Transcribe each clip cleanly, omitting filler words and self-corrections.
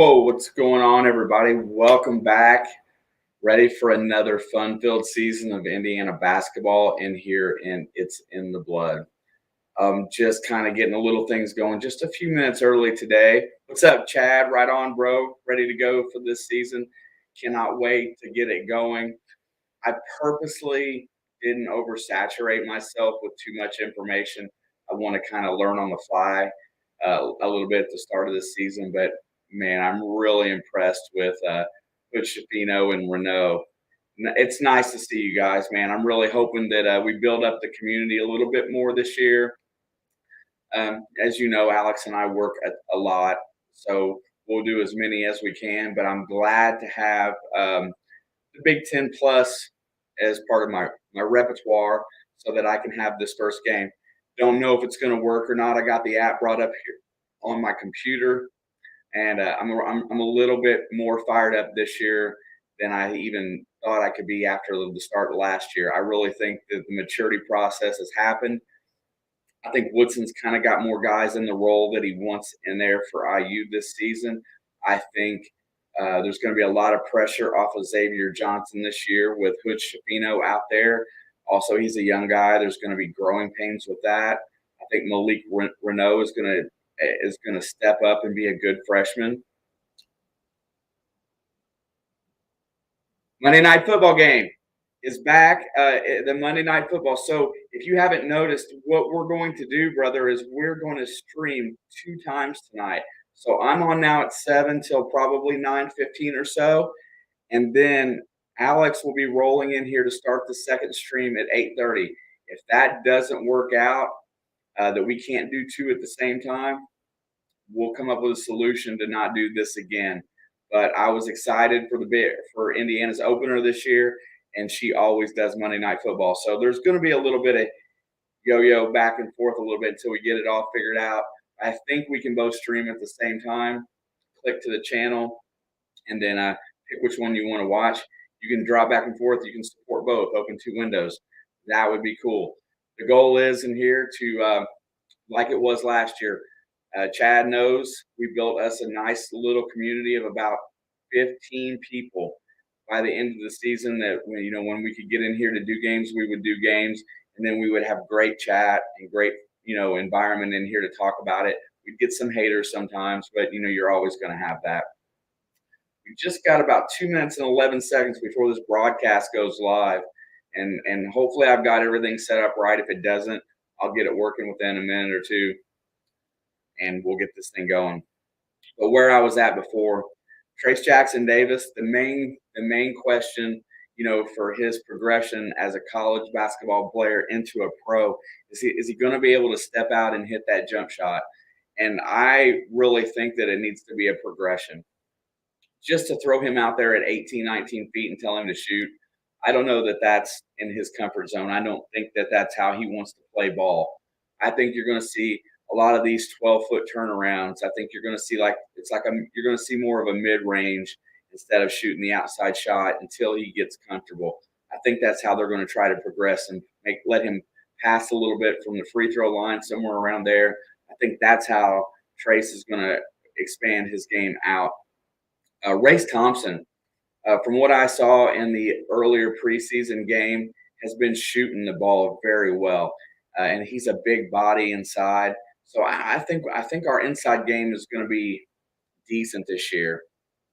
Whoa, what's going on, everybody? Welcome back. Ready for another fun-filled season of Indiana basketball in here, and it's in the blood. Just kind of getting the little things going just a few minutes early today. What's up, Chad? Right on, bro. Ready to go for this season. Cannot wait to get it going. I purposely didn't oversaturate myself with too much information. I want to kind of learn on the fly a little bit at the start of this season, but man, I'm really impressed with Shafino and Renault. It's nice to see you guys, man. I'm really hoping that we build up the community a little bit more this year. As you know, Alex and I work a lot, so we'll do as many as we can. But I'm glad to have the Big Ten Plus as part of my repertoire, so that I can have this first game. Don't know if it's going to work or not. I got the app brought up here on my computer, and I'm a little bit more fired up this year than I even thought I could be after the start of last year. I really think that the maturity process has happened. I think Woodson's kind of got more guys in the role that he wants in there for IU this season. I think there's going to be a lot of pressure off of Xavier Johnson this year with Hood Shafino out there. Also, he's a young guy. There's going to be growing pains with that. I think Malik Renault is going to step up and be a good freshman. Monday Night Football game is back, the Monday Night Football. So if you haven't noticed, what we're going to do, brother, is we're going to stream 2 times tonight. So I'm on now at 7 till probably 9:15 or so, and then Alex will be rolling in here to start the second stream at 8:30. If that doesn't work out, that we can't do 2 at the same time, we'll come up with a solution to not do this again. But I was excited for Indiana's opener this year, and she always does Monday Night Football. So there's going to be a little bit of yo-yo back and forth a little bit until we get it all figured out. I think we can both stream at the same time. Click to the channel, and then pick which one you want to watch. You can drop back and forth. You can support both. Open 2 windows. That would be cool. The goal is in here to, like it was last year, Chad knows we built us a nice little community of about 15 people by the end of the season. That when we could get in here to do games, we would do games, and then we would have great chat and great environment in here to talk about it. We'd get some haters sometimes, but you're always going to have that. We just got about 2 minutes and 11 seconds before this broadcast goes live, and hopefully I've got everything set up right. If it doesn't, I'll get it working within a minute or two, and we'll get this thing going. But where I was at before, Trace Jackson Davis, the main question, for his progression as a college basketball player into a pro, is he going to be able to step out and hit that jump shot? And I really think that it needs to be a progression. Just to throw him out there at 18, 19 feet and tell him to shoot, I don't know that that's in his comfort zone. I don't think that that's how he wants to play ball. I think you're going to see a lot of these 12-foot turnarounds. I think you're going to see you're going to see more of a mid-range instead of shooting the outside shot until he gets comfortable. I think that's how they're going to try to progress and let him pass a little bit from the free throw line, somewhere around there. I think that's how Trace is going to expand his game out. Race Thompson, from what I saw in the earlier preseason game, has been shooting the ball very well, and he's a big body inside. So I think our inside game is going to be decent this year.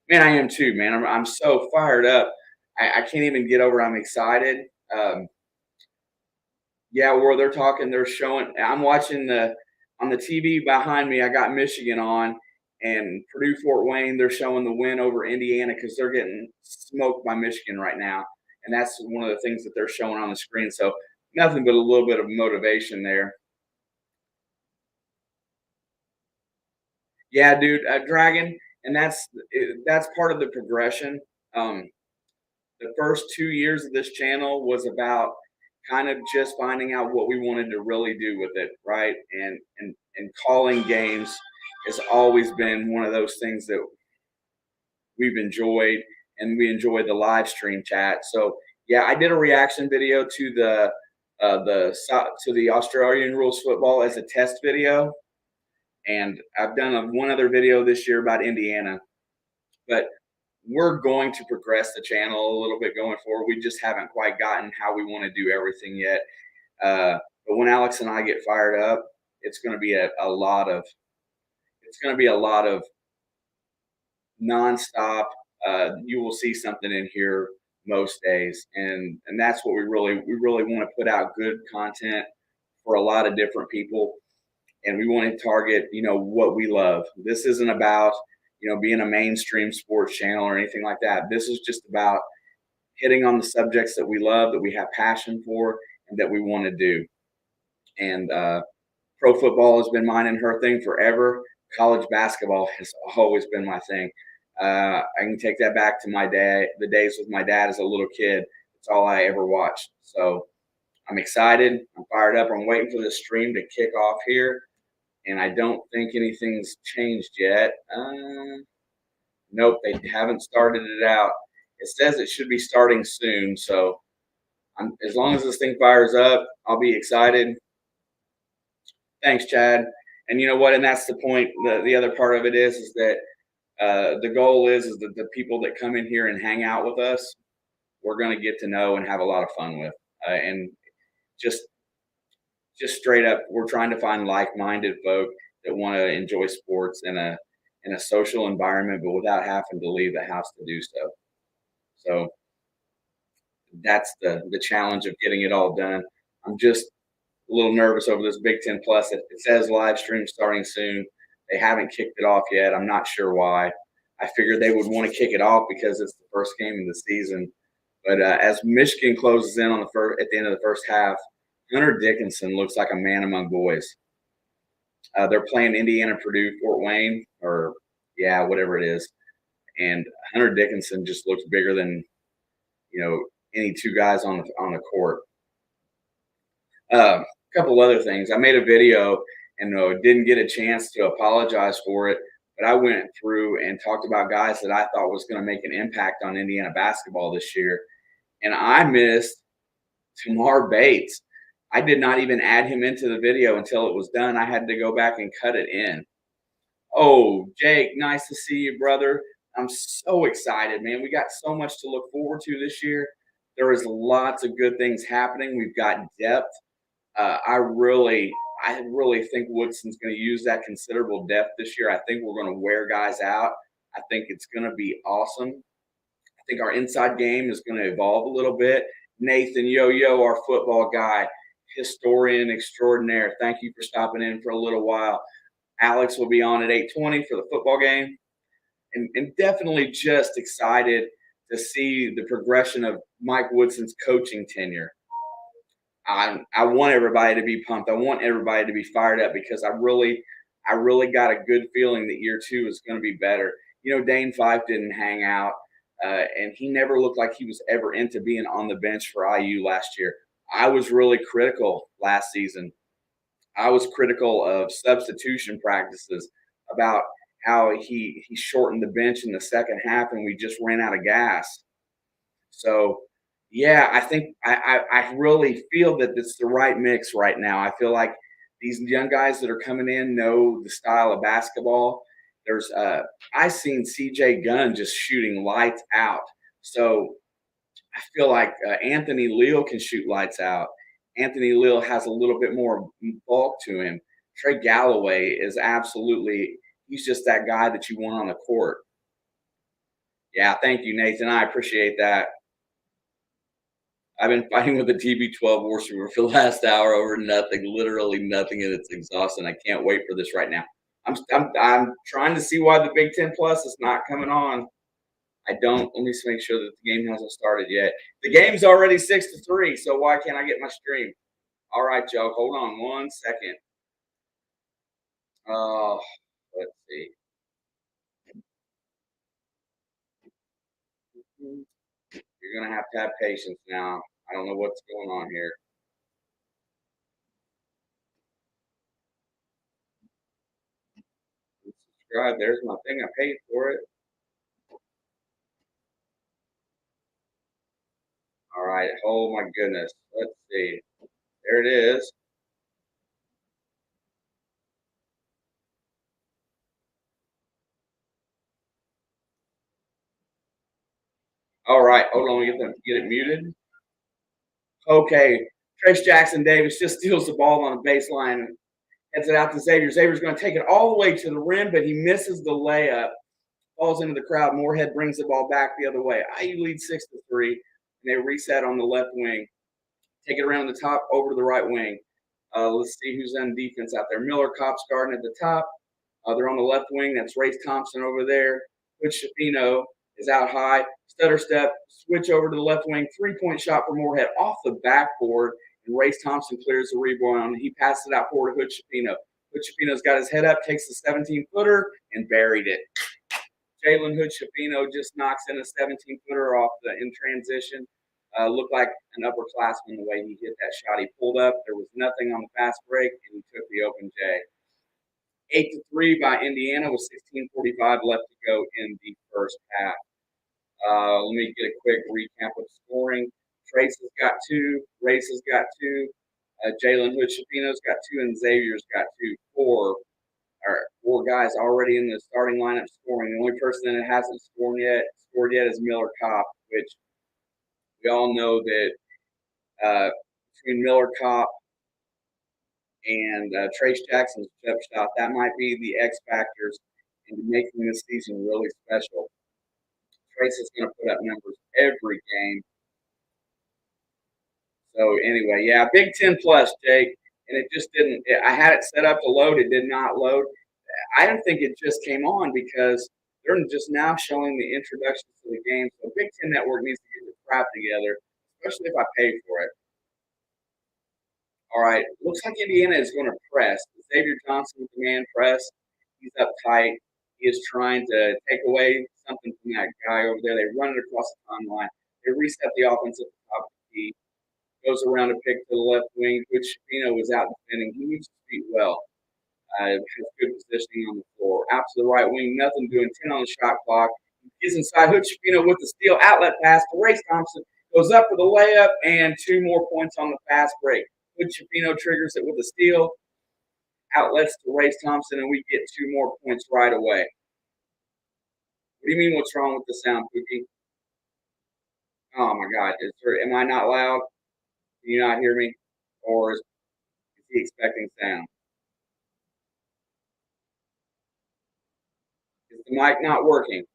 Man, I am too, man. I'm so fired up. I can't even get over. I'm excited. Yeah, where they're showing. I'm watching on the TV behind me. I got Michigan on, and Purdue Fort Wayne. They're showing the win over Indiana because they're getting smoked by Michigan right now, and that's one of the things that they're showing on the screen. So nothing but a little bit of motivation there. Yeah, dude, Dragon, and that's part of the progression. The first 2 years of this channel was about kind of just finding out what we wanted to really do with it, right? And calling games has always been one of those things that we've enjoyed, and we enjoy the live stream chat. So yeah, I did a reaction video to the Australian rules football as a test video, and I've done one other video this year about Indiana. but we're going to progress the channel a little bit going forward. We just haven't quite gotten how we want to do everything yet. But when Alex and I get fired up, it's going to be a lot of nonstop. You will see something in here most days, and that's what we really want to put out good content for a lot of different people, and we want to target what we love. This isn't about being a mainstream sports channel or anything like that. This is just about hitting on the subjects that we love, that we have passion for, and that we want to do. And pro football has been mine and her thing forever. College basketball has always been my thing. I can take that back to my dad, the days with my dad as a little kid. It's all I ever watched. So I'm excited. I'm fired up. I'm waiting for the stream to kick off here, and I don't think anything's changed yet. Nope, they haven't started it out. It says it should be starting soon. So as long as this thing fires up, I'll be excited. Thanks, Chad. And you know what? And that's the point. The other part of it is that the goal is that the people that come in here and hang out with us, we're going to get to know and have a lot of fun with. And just straight up, we're trying to find like-minded folk that want to enjoy sports in a social environment, but without having to leave the house to do so. So that's the challenge of getting it all done. I'm just a little nervous over this Big Ten Plus. It says live stream starting soon. They haven't kicked it off yet. I'm not sure why. I figured they would want to kick it off because it's the first game of the season. But as Michigan closes in on at the end of the first half, Hunter Dickinson looks like a man among boys. They're playing Indiana, Purdue, Fort Wayne, or whatever it is. And Hunter Dickinson just looks bigger than any two guys on the court. A couple other things. I made a video and didn't get a chance to apologize for it, but I went through and talked about guys that I thought was going to make an impact on Indiana basketball this year, and I missed Tamar Bates. I did not even add him into the video until it was done. I had to go back and cut it in. Oh, Jake, nice to see you, brother. I'm so excited, man. We got so much to look forward to this year. There is lots of good things happening. We've got depth. I really think Woodson's going to use that considerable depth this year. I think we're going to wear guys out. I think it's going to be awesome. I think our inside game is going to evolve a little bit. Nathan Yo-Yo, our football guy, historian extraordinaire, thank you for stopping in for a little while. Alex will be on at 8:20 for the football game. And definitely just excited to see the progression of Mike Woodson's coaching tenure. I want everybody to be pumped. I want everybody to be fired up because I really got a good feeling that year two is going to be better. Dane Fife didn't hang out, and he never looked like he was ever into being on the bench for IU last year. I was really critical last season. I was critical of substitution practices, about how he shortened the bench in the second half and we just ran out of gas. So I think I really feel that it's the right mix right now. I feel like these young guys that are coming in know the style of basketball. There's I seen CJ Gunn just shooting lights out. So I feel like Anthony Leal can shoot lights out. Anthony Leal has a little bit more bulk to him. Trey Galloway is he's just that guy that you want on the court. Yeah, thank you, Nathan. I appreciate that. I've been fighting with the TB12 worshiper for the last hour over nothing, literally nothing, and it's exhausting. I can't wait for this right now. I'm trying to see why the Big Ten Plus is not coming on. Let me make sure that the game hasn't started yet. The game's already 6-3, so why can't I get my stream? All right, Joe, hold on 1 second. Let's see. You're going to have patience now. I don't know what's going on here. Subscribe. There's my thing. I paid for it. All right. Oh, my goodness. Let's see. There it is. All right, hold on, we get it muted. Okay, Trace Jackson Davis just steals the ball on the baseline and heads it out to Xavier. Xavier's going to take it all the way to the rim, but he misses the layup. Falls into the crowd. Morehead brings the ball back the other way. IU leads 6-3, and they reset on the left wing. Take it around the top over to the right wing. Let's see who's on defense out there. Miller, Kopp's guarding at the top. They're on the left wing. That's Race Thompson over there. Which Shapino is out high. Stutter step, switch over to the left wing. 3-point shot for Morehead off the backboard, and Race Thompson clears the rebound. He passes it out forward to Hood Shapino. Hood Shapino's got his head up, takes the 17-footer, and buried it. Jalen Hood Shapino just knocks in a 17-footer off in transition. Looked like an upperclassman the way he hit that shot. He pulled up. There was nothing on the fast break, and he took the open J. 8-3 by Indiana with 16:45 left to go in the first half. Let me get a quick recap of scoring. Trace has got 2. Race has got 2. Jalen Hood Shapino's got 2, and Xavier's got 2. Four guys already in the starting lineup scoring. The only person that hasn't scored yet is Miller Kopp, which we all know that between Miller Kopp and Trace Jackson's jump shot, that might be the X factors into making this season really special. Trace is going to put up numbers every game. So anyway, yeah, Big Ten plus, Jake, and it just didn't. I had it set up to load, it did not load. I don't think it just came on because they're just now showing the introductions to the game. So Big Ten Network needs to get their crap together, especially if I pay for it. All right, looks like Indiana is going to press. Xavier Johnson with the man press. He's up tight. He is trying to take away something from that guy over there. They run it across the timeline. They reset the offense at the top of the key. Goes around a pick to the left wing, which Shapino was out defending. He moves his feet well. Has good positioning on the floor. Out to the right wing, nothing doing. 10 on the shot clock. He's inside. Hood Shapino with the steal. Outlet pass to Race Thompson. Goes up for the layup, and 2 more points on the fast break. Hood Shapino triggers it with a steal. Outlets to Race Thompson, and we get 2 more points right away. What do you mean what's wrong with the sound, Pookie? Oh, my God. Am I not loud? Can you not hear me? Or is he expecting sound? Is the mic not working?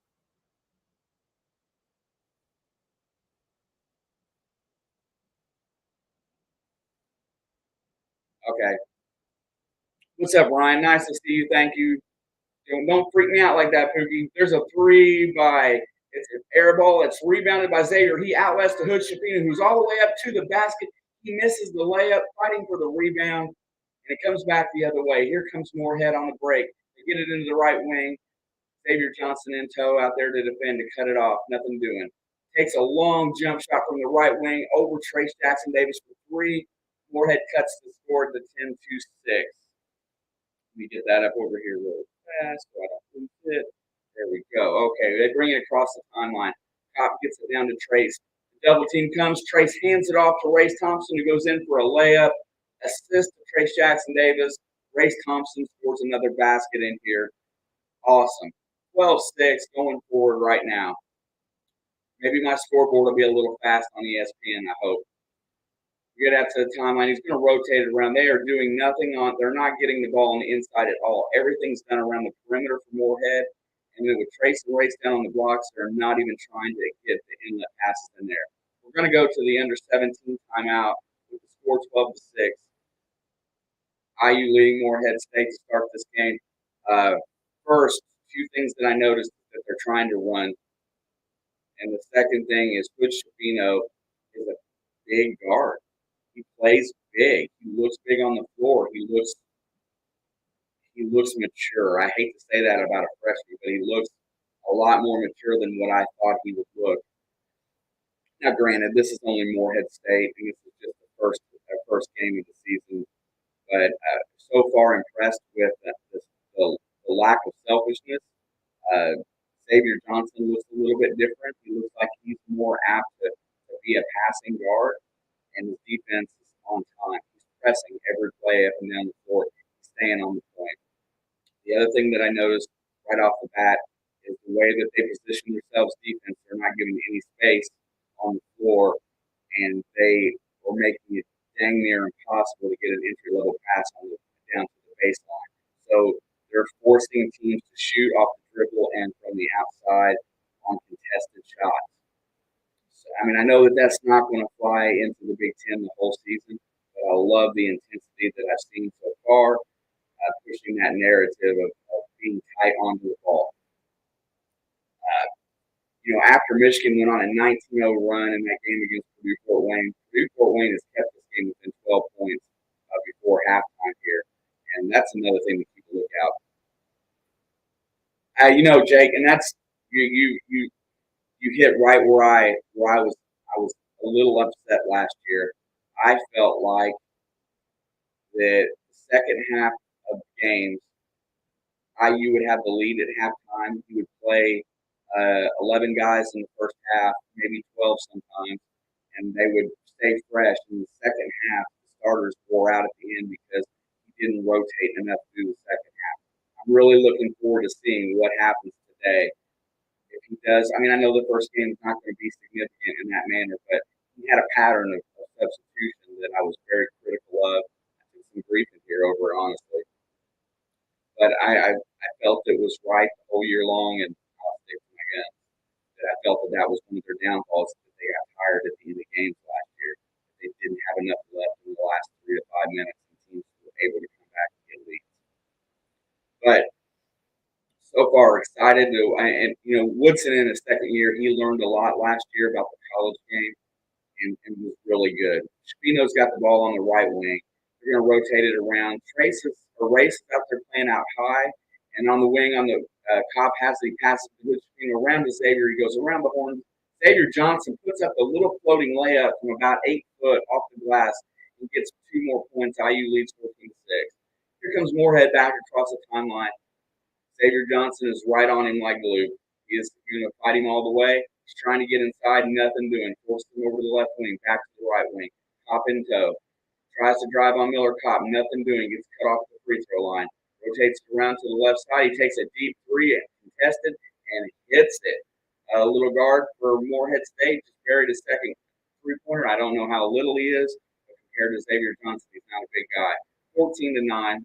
Okay. What's up, Ryan? Nice to see you. Thank you. Don't freak me out like that, Pookie. There's a 3 by it's an air ball. It's rebounded by Xavier. He outlets to Hood Shapino, who's all the way up to the basket. He misses the layup, fighting for the rebound, and it comes back the other way. Here comes Morehead on the break. They get it into the right wing. Xavier Johnson in tow out there to defend to cut it off. Nothing doing. Takes a long jump shot from the right wing over Trace Jackson Davis for 3. Morehead cuts the score to 10-6. Let me get that up over here really fast so I don't lose it. There we go. Okay, they bring it across the timeline. Kopp gets it down to Trace. The double team comes. Trace hands it off to Race Thompson, who goes in for a layup. Assist to Trace Jackson Davis. Race Thompson scores another basket in here. Awesome. 12-6 going forward right now. Maybe my scoreboard will be a little fast on ESPN, I hope. We get out to the timeline. He's going to rotate it around. They are doing nothing on. They're not getting the ball on the inside at all. Everything's done around the perimeter for Morehead. And then with Trace and Race down on the blocks, they're not even trying to get the inlet passes in there. We're going to go to the under 17 timeout with the score 12-6. IU leading Morehead State to start this game. First, 2 things that I noticed that they're trying to run. And the second thing is Hood Shapino is a big guard. He plays big. He looks big on the floor. He looks mature. I hate to say that about a freshman, but he looks a lot more mature than what I thought he would look. Now, granted, this is only Morehead State, and this is just the first game of the season. But so far, impressed with the lack of selfishness. Xavier Johnson looks a little bit different. He looks like he's more apt to be a passing guard, and his defense is on time. He's pressing every play up and down the floor, staying on the point. The other thing that I noticed right off the bat is the way that they position themselves defense, they're not giving any space on the floor, and they were making it dang near impossible to get an entry-level pass down to the baseline. So they're forcing teams to shoot off the dribble and from the outside on contested shots. So, I mean, I know that that's not going to fly into the Big Ten the whole season, but I love the intensity that I've seen so far, pushing that narrative of being tight onto the ball. After Michigan went on a 19-0 run in that game against Purdue-Fort Wayne has kept this game within 12 points before halftime here, and that's another thing to keep a look out. Jake, and that's you hit right where I was a little upset last year. I felt like that the second half of games, IU would have the lead at halftime. You would play 11 guys in the first half, maybe 12 sometimes, and they would stay fresh. In the second half, the starters wore out at the end because he didn't rotate enough through the second half. I'm really looking forward to seeing what happens today. If he does, I mean, I know the first game is not going to be significant in that manner, but he had a pattern of substitution that I was very critical of. I took some grief in here over it, honestly. But I felt it was right the whole year long, and I'll stick to my guns. That I felt that was one of their downfalls, that they got tired at the end of games last year. They didn't have enough left in the last 3 to 5 minutes, and teams were able to come back and get leads. But so far, excited to, and Woodson in his second year, he learned a lot last year about the college game, and was really good. Shapino's got the ball on the right wing. They're going to rotate it around. Race is out there playing out high, and on the wing, on the Kopp he passes to Shapino around to Xavier. He goes around the horn. Xavier Johnson puts up a little floating layup from about 8 foot off the glass and gets 2 more points. IU leads 14-6. Here comes Morehead back across the timeline. Xavier Johnson is right on him like glue. He is going to fight him all the way. He's trying to get inside, nothing doing. Forces him over the left wing, back to the right wing. Kopp in tow. Tries to drive on Miller Kopp, nothing doing. Gets cut off the free throw line. Rotates around to the left side. He takes a deep three, contested, and hits it. A little guard for Morehead State just buried his second three-pointer. I don't know how little he is, but compared to Xavier Johnson, he's not a big guy. 14-9.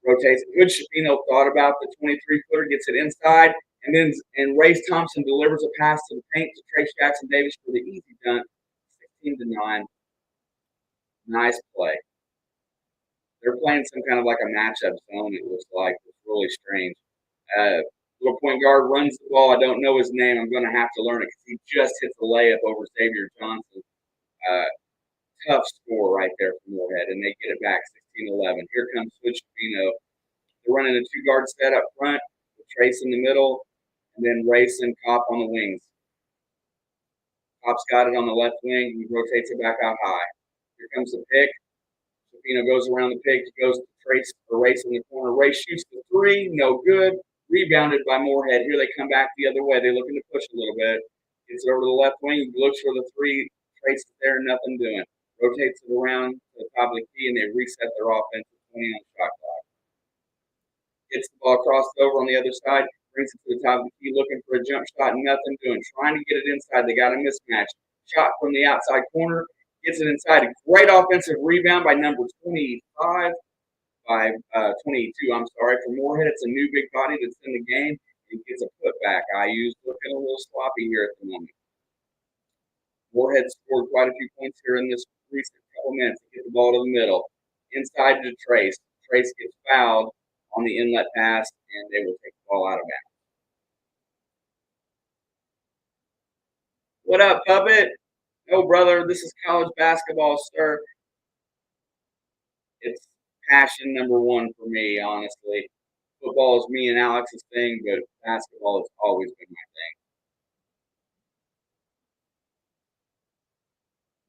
Rotates. Good Shapino thought about the 23-footer, gets it inside, and Race Thompson delivers a pass to the paint to Trace Jackson Davis for the easy dunk. 16-9. Nice play. They're playing some kind of like a matchup zone, it looks like. It's really strange. Little point guard runs the ball. I don't know his name. I'm going to have to learn it because he just hits the layup over Xavier Johnson. Tough score right there for Morehead, and they get it back 16-11. Here comes Switch Shapino. They're running a 2-guard set up front with Trace in the middle, and then Race and Kopp on the wings. Kopp's got it on the left wing. He rotates it back out high. Here comes the pick. Shapino goes around the pick. He goes to Trace or Race in the corner. Race shoots the three. No good. Rebounded by Morehead. Here they come back the other way. They're looking to push a little bit. Gets it over to the left wing. Looks for the three. Trace is there. Nothing doing. Rotates it around to the top of the key, and they reset their offense to 20 on the shot clock. Gets the ball crossed over on the other side. Brings it to the top of the key. Looking for a jump shot. Nothing doing. Trying to get it inside. They got a mismatch. Shot from the outside corner. Gets it inside. A great offensive rebound by number 22, for Morehead. It's a new big body that's in the game. He gets a putback. IU's looking a little sloppy here at the moment. Morehead scored quite a few points here in this recent couple minutes. They get the ball to the middle. Inside to Trace. Trace gets fouled on the inlet pass, and they will take the ball out of bounds. What up, Puppet? No, brother, this is college basketball, sir. It's passion number one for me, honestly. Football is me and Alex's thing, but basketball has always been my thing.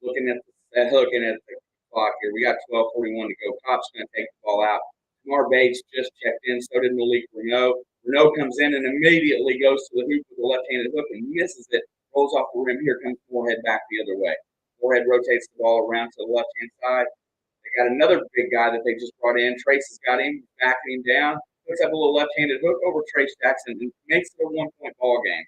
Looking at the clock here, we got 12:41 to go. Kopp's going to take the ball out. Tamar Bates just checked in, so did Malik Renault. Renault comes in and immediately goes to the hoop with a left-handed hook and misses it. Rolls off the rim. Here comes Morehead back the other way. Morehead rotates the ball around to the left-hand side. They got another big guy that they just brought in. Trace has got him, backing him down. puts up a little left-handed hook over Trace Jackson and makes it a 1-point ball game.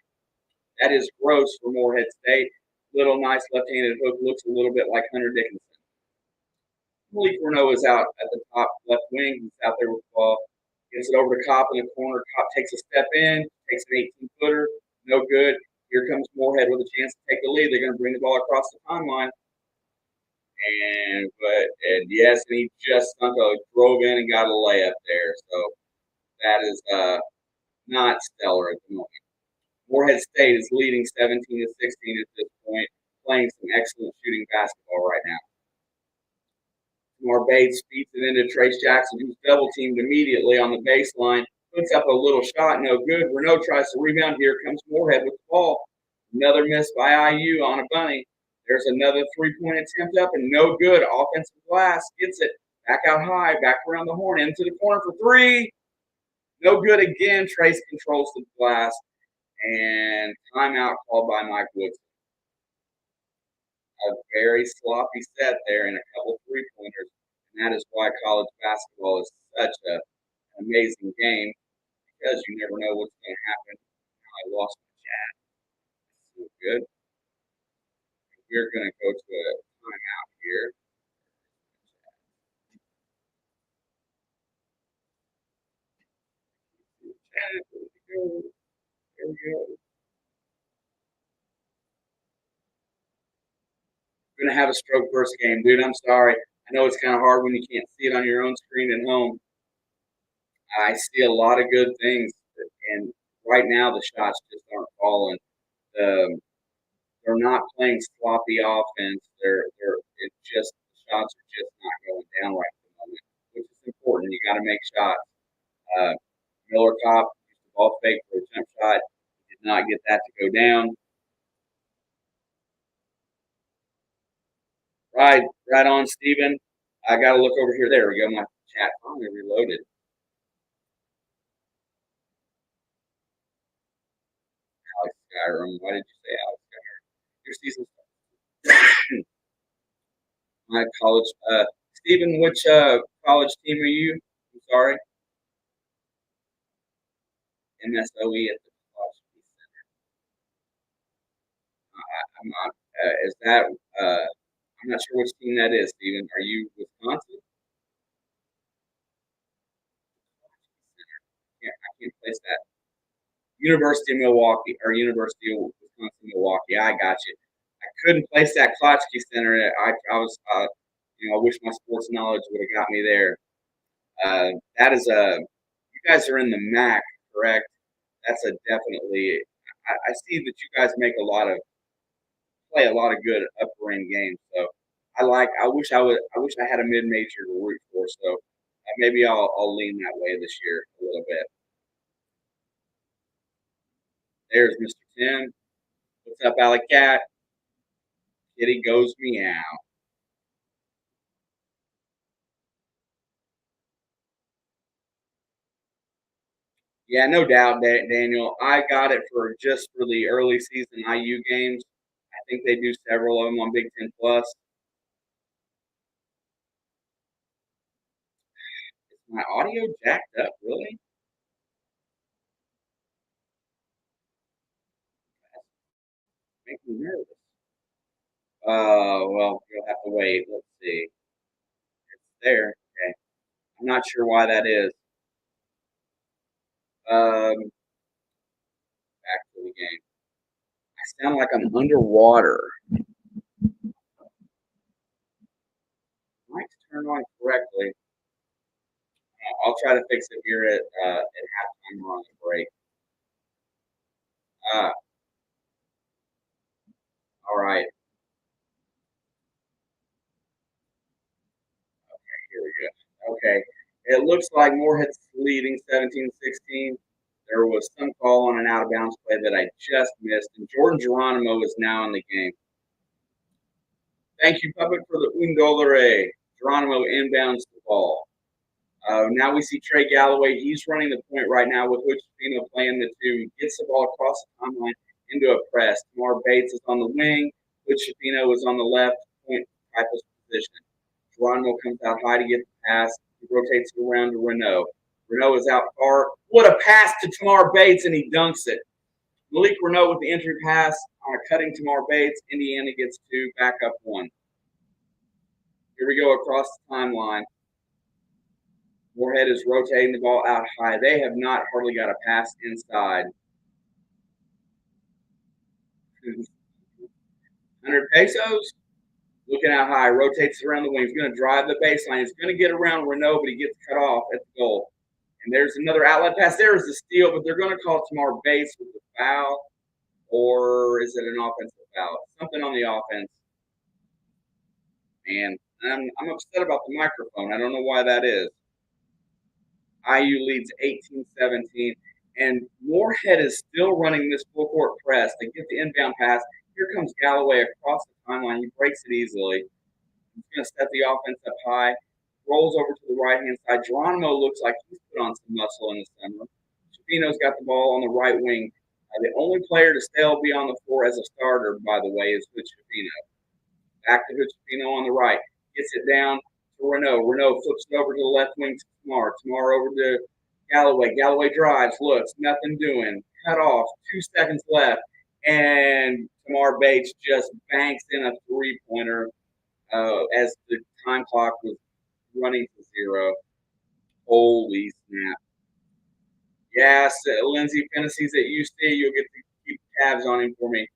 That is gross for Morehead State. Little nice left-handed hook, looks a little bit like Hunter Dickinson. Malik Renault is out at the top left wing. He's out there with the ball. Gets it over to Kopp in the corner. Kopp takes a step in, takes an 18-footer. No good. Here comes Morehead with a chance to take the lead. They're going to bring the ball across the timeline. And yes, and he just drove in and got a layup there. So that is not stellar at the moment. Morehead State is leading 17-16 at this point, playing some excellent shooting basketball right now. Tamar Bates feeds it into Trace Jackson, who's double-teamed immediately on the baseline. Puts up a little shot, no good. Renault tries to rebound. Here comes Morehead with the ball. Another miss by IU on a bunny. There's another three-point attempt up and no good. Offensive glass gets it back out high, back around the horn, into the corner for three. No good again. Trace controls the glass. And timeout called by Mike Woodson. A very sloppy set there and a couple three-pointers. And that is why college basketball is such an amazing game, because you never know what's going to happen. I lost my chat. So good. We're going to go to a timeout here. There we go. We're going to have a stroke burst game. Dude, I'm sorry. I know it's kind of hard when you can't see it on your own screen at home. I see a lot of good things, and right now the shots just aren't falling. They're not playing sloppy offense. It's just the shots are just not going down right at the moment, which is important. You got to make shots. Miller Kopp used the ball fake for a jump shot. Did not get that to go down. Right on, Steven. I got to look over here. There we go. My chat finally reloaded. Alex Skyrim. Why did you say Alex Skyrim? Your season starts. My college. Steven, which college team are you? I'm sorry. MSOE at the Philosophy Center. I'm not. Is that? I'm not sure which team that is, Steven. Are you Wisconsin? I can't place that. University of Milwaukee or University of Wisconsin Milwaukee. I got you. I couldn't place that Klotsky Center. I was, I wish my sports knowledge would have got me there. That is a. You guys are in the MAC, correct? That's a definitely. I see that you guys make play a lot of good upper end games. So I wish I had a mid major to root for. So maybe I'll lean that way this year a little bit. There's Mr. Tim. What's up, Alley Cat? Kitty goes meow. Yeah, no doubt, Daniel. I got it just for the early season IU games. I think they do several of them on Big Ten Plus. Is my audio jacked up? Really? Make me nervous. Well, you'll have to wait. Let's see. It's there. Okay. I'm not sure why that is. Back to the game. I sound like I'm underwater. Mic's turned on correctly. I'll try to fix it here at halftime or on the break. Uh, all right. Here we go. Okay. It looks like Morehead's leading 17-16. There was some call on an out of bounds play that I just missed, and Jordan Geronimo is now in the game. Thank you, public, for the $1. Geronimo inbounds the ball. Now we see Trey Galloway. He's running the point right now with Hood playing the two. He gets the ball across the timeline into a press. Tamar Bates is on the wing. Hood is on the left point type of position. Geronimo comes out high to get the pass. He rotates it around to Renault. Renault is out far. What a pass to Tamar Bates, and he dunks it. Malik Renault with the entry pass on a cutting Tamar Bates. Indiana gets 2, back up 1. Here we go across the timeline. Morehead is rotating the ball out high. They have not hardly got a pass inside. 100 pesos. Looking out high, rotates around the wing. He's going to drive the baseline. He's going to get around Renault, but he gets cut off at the goal. And there's another outlet pass. There is the steal, but they're going to call Tamar Bates with the foul. Or is it an offensive foul? Something on the offense. Man, I'm upset about the microphone. I don't know why that is. IU leads 18-17. And Morehead is still running this full court press. They get the inbound pass. Here comes Galloway across the timeline. He breaks it easily. He's going to set the offense up high. Rolls over to the right-hand side. Geronimo looks like he's put on some muscle in the summer. Chapino's got the ball on the right wing. The only player to still be on the floor as a starter, by the way, is Hood Chapino. Back to Hood Chapino on the right. Gets it down to Renault. Renault flips it over to the left wing to Tamar. Tamar over to Galloway. Galloway drives, looks, nothing doing. Cut off. 2 seconds left. And Tamar Bates just banks in a three-pointer as the time clock was running to 0. Holy snap. Yes, Lindsay Pennessee's at UC. You'll get to keep tabs on him for me.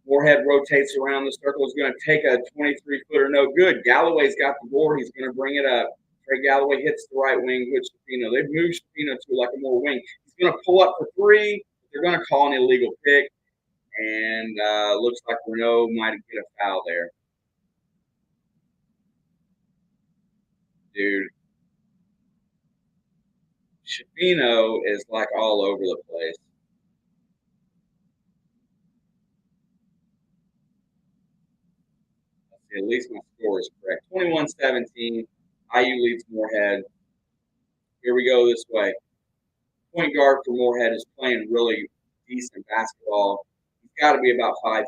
Morehead rotates around the circle. Is going to take a 23-footer. No good. Galloway's got the board. He's going to bring it up. Trey Galloway hits the right wing with Chapino. They've moved Chapino to like a more wing. He's going to pull up for 3. They're going to call an illegal pick. And looks like Renault might get a foul there. Dude. Chapino is like all over the place. Let's see, at least my score is correct. 21-17. IU leads Morehead. Here we go this way. Point guard for Morehead is playing really decent basketball. He's got to be about 5'10".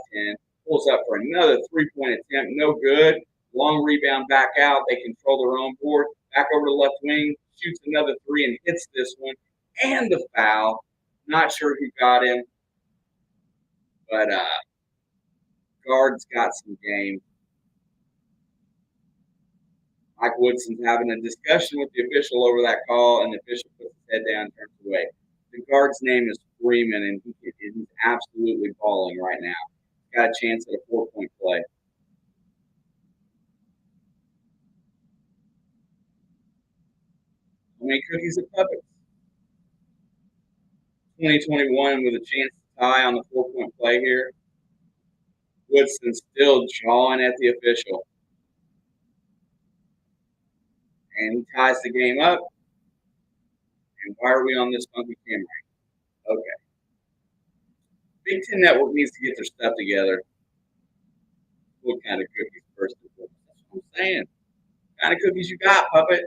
Pulls up for another three-point attempt. No good. Long rebound back out. They control their own board. Back over to the left wing. Shoots another 3 and hits this one. And the foul. Not sure who got him. But guard's got some game. Mike Woodson's having a discussion with the official over that call, and the official puts his head down and turns away. The guard's name is Freeman, and he's absolutely balling right now. He's got a chance at a 4-point play. How many cookies and puppets? 2021 with a chance to tie on the 4-point play here. Woodson still jawing at the official. And he ties the game up. And why are we on this funky camera? Okay. Big Ten Network needs to get their stuff together. What kind of cookies first and foremost? That's what I'm saying. What kind of cookies you got, puppet?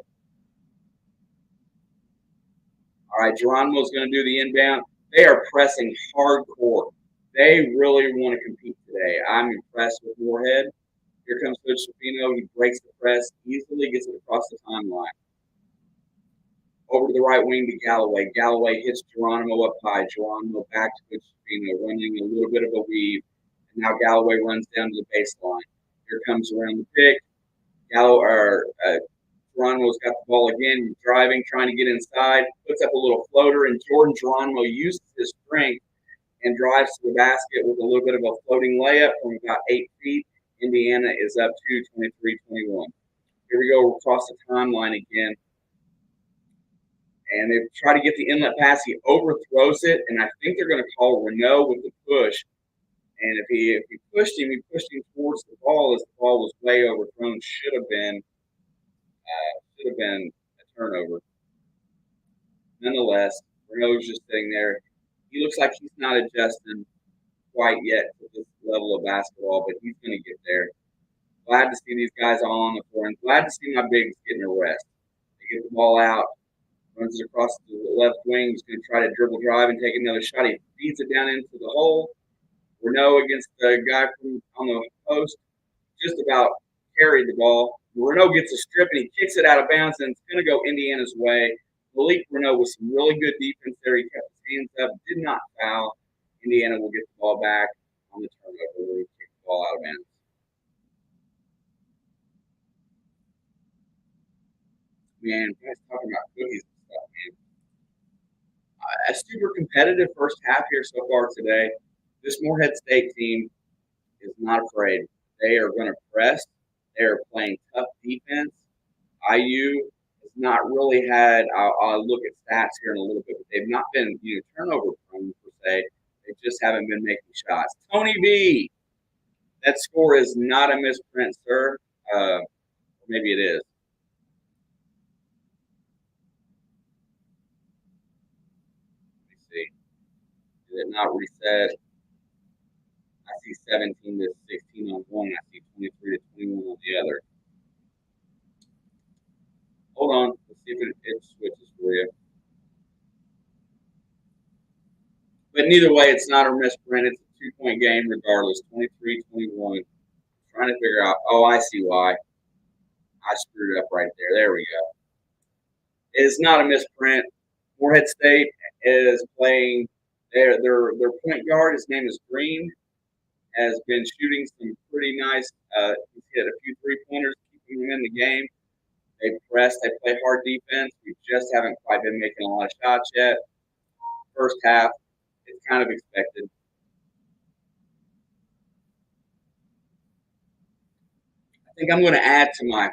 All right, Geronimo's going to do the inbound. They are pressing hardcore. They really want to compete today. I'm impressed with Morehead. Here comes Coach Chapino. He breaks the press, easily gets it across the timeline. Over to the right wing to Galloway. Galloway hits Geronimo up high. Geronimo back to Coach Chapino, running a little bit of a weave. And now Galloway runs down to the baseline. Here comes around the pick. Geronimo's got the ball again. He's driving, trying to get inside. Puts up a little floater, and Jordan Geronimo uses his strength and drives to the basket with a little bit of a floating layup from about 8 feet. Indiana is up to 23-21. Here we go across the timeline again. And they try to get the inlet pass. He overthrows it, and I think they're going to call Renault with the push. And if he pushed him, towards the ball as the ball was way overthrown. Should have been a turnover. Nonetheless, Renault's just sitting there. He looks like he's not adjusting quite yet to this level of basketball, but he's going to get there. Glad to see these guys all on the floor, and glad to see my bigs getting a rest. They get the ball out, runs it across the left wing. He's going to try to dribble drive and take another shot. He feeds it down into the hole. Renault against the guy from on the post just about carried the ball. Renault gets a strip and he kicks it out of bounds, and it's going to go Indiana's way. Malik Renault with some really good defense there. He kept his hands up, did not foul. Indiana will get the ball back on the turnover where he kicked the ball out of bounds. Man, guys talking about cookies and stuff, man. A super competitive first half here so far today. This Morehead State team is not afraid. They are going to press. They are playing tough defense. IU has not really had. I'll look at stats here in a little bit, but they've not been turnover prone per se. They just haven't been making shots. Tony B, that score is not a misprint, sir. Or maybe it is. Let me see. Did it not reset? I see 17 to 16 on one. I see 23 to 21 on the other. Hold on. Let's see if it switches for you. But neither way, it's not a misprint. It's a 2-point game regardless. 23-21. Trying to figure out. Oh, I see why. I screwed it up right there. There we go. It is not a misprint. Morehead State is playing their point guard. His name is Green. Has been shooting some pretty nice. He's hit a few 3-pointers, keeping him in the game. They press. They play hard defense. We just haven't quite been making a lot of shots yet. First half, it's kind of expected. I think I'm going to add to my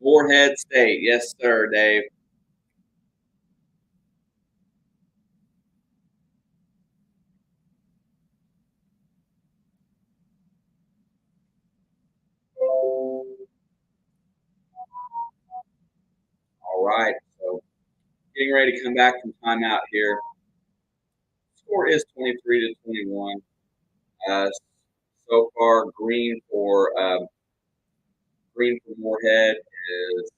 Morehead State. Yes, sir, Dave. All right. So getting ready to come back from timeout here. Score is 23 to 21. So far, Green for Morehead is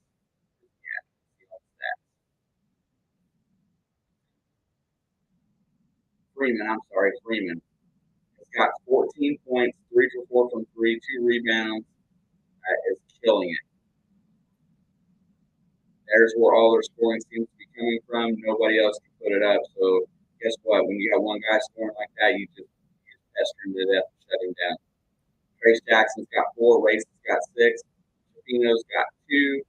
Freeman. I'm sorry, Freeman. Has got 14 points, 3 for 4 from 3, 2 rebounds. Is killing it. There's where all their scoring seems to be coming from. Nobody else can put it up. So guess what? When you got one guy scoring like that, you just pester him to death and shut him down. Trace Jackson's got 4. Race's got 6. Pino's got 2.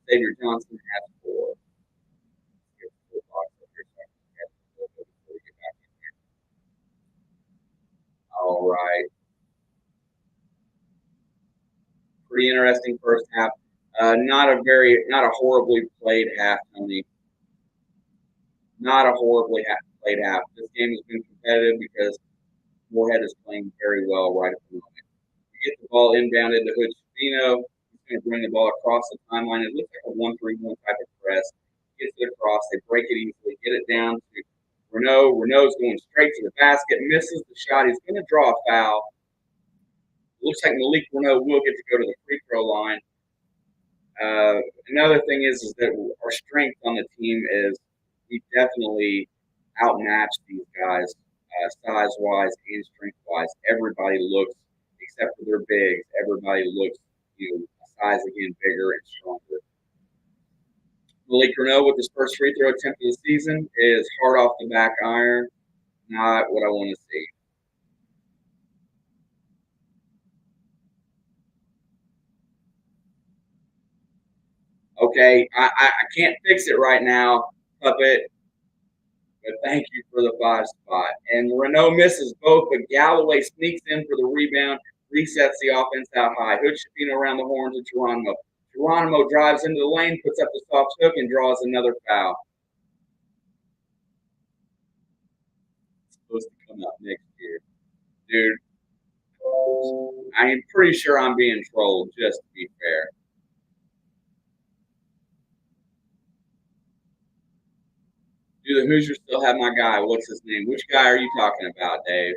Xavier Johnson has 4. All right. Pretty interesting first half. Not a horribly played half, Tony. Not a horribly played half. This game has been competitive because Morehead is playing very well right at the moment. We get the ball inbounded to Hood Shapino. He's going to bring the ball across the timeline. It looks like a 1-3-1 type of press. Gets it across. They break it easily. Get it down to Renault. Renault's going straight to the basket. Misses the shot. He's going to draw a foul. Looks like Malik Renault will get to go to the free throw line. Another thing is that our strength on the team is we definitely outmatch these guys size-wise and strength-wise. Everybody looks, except for their bigs, everybody looks a size again bigger and stronger. Malik Renault with his first free throw attempt of the season is hard off the back iron. Not what I want to see. Okay, I can't fix it right now, Puppet, but thank you for the 5 spot. And Renault misses both, but Galloway sneaks in for the rebound, resets the offense out high. Hood Shapino around the horns of Geronimo. Geronimo drives into the lane, puts up the soft hook, and draws another foul. It's supposed to come out next year. Dude, I'm pretty sure I'm being trolled, just to be fair. Do the Hoosiers still have my guy? What's his name? Which guy are you talking about, Dave?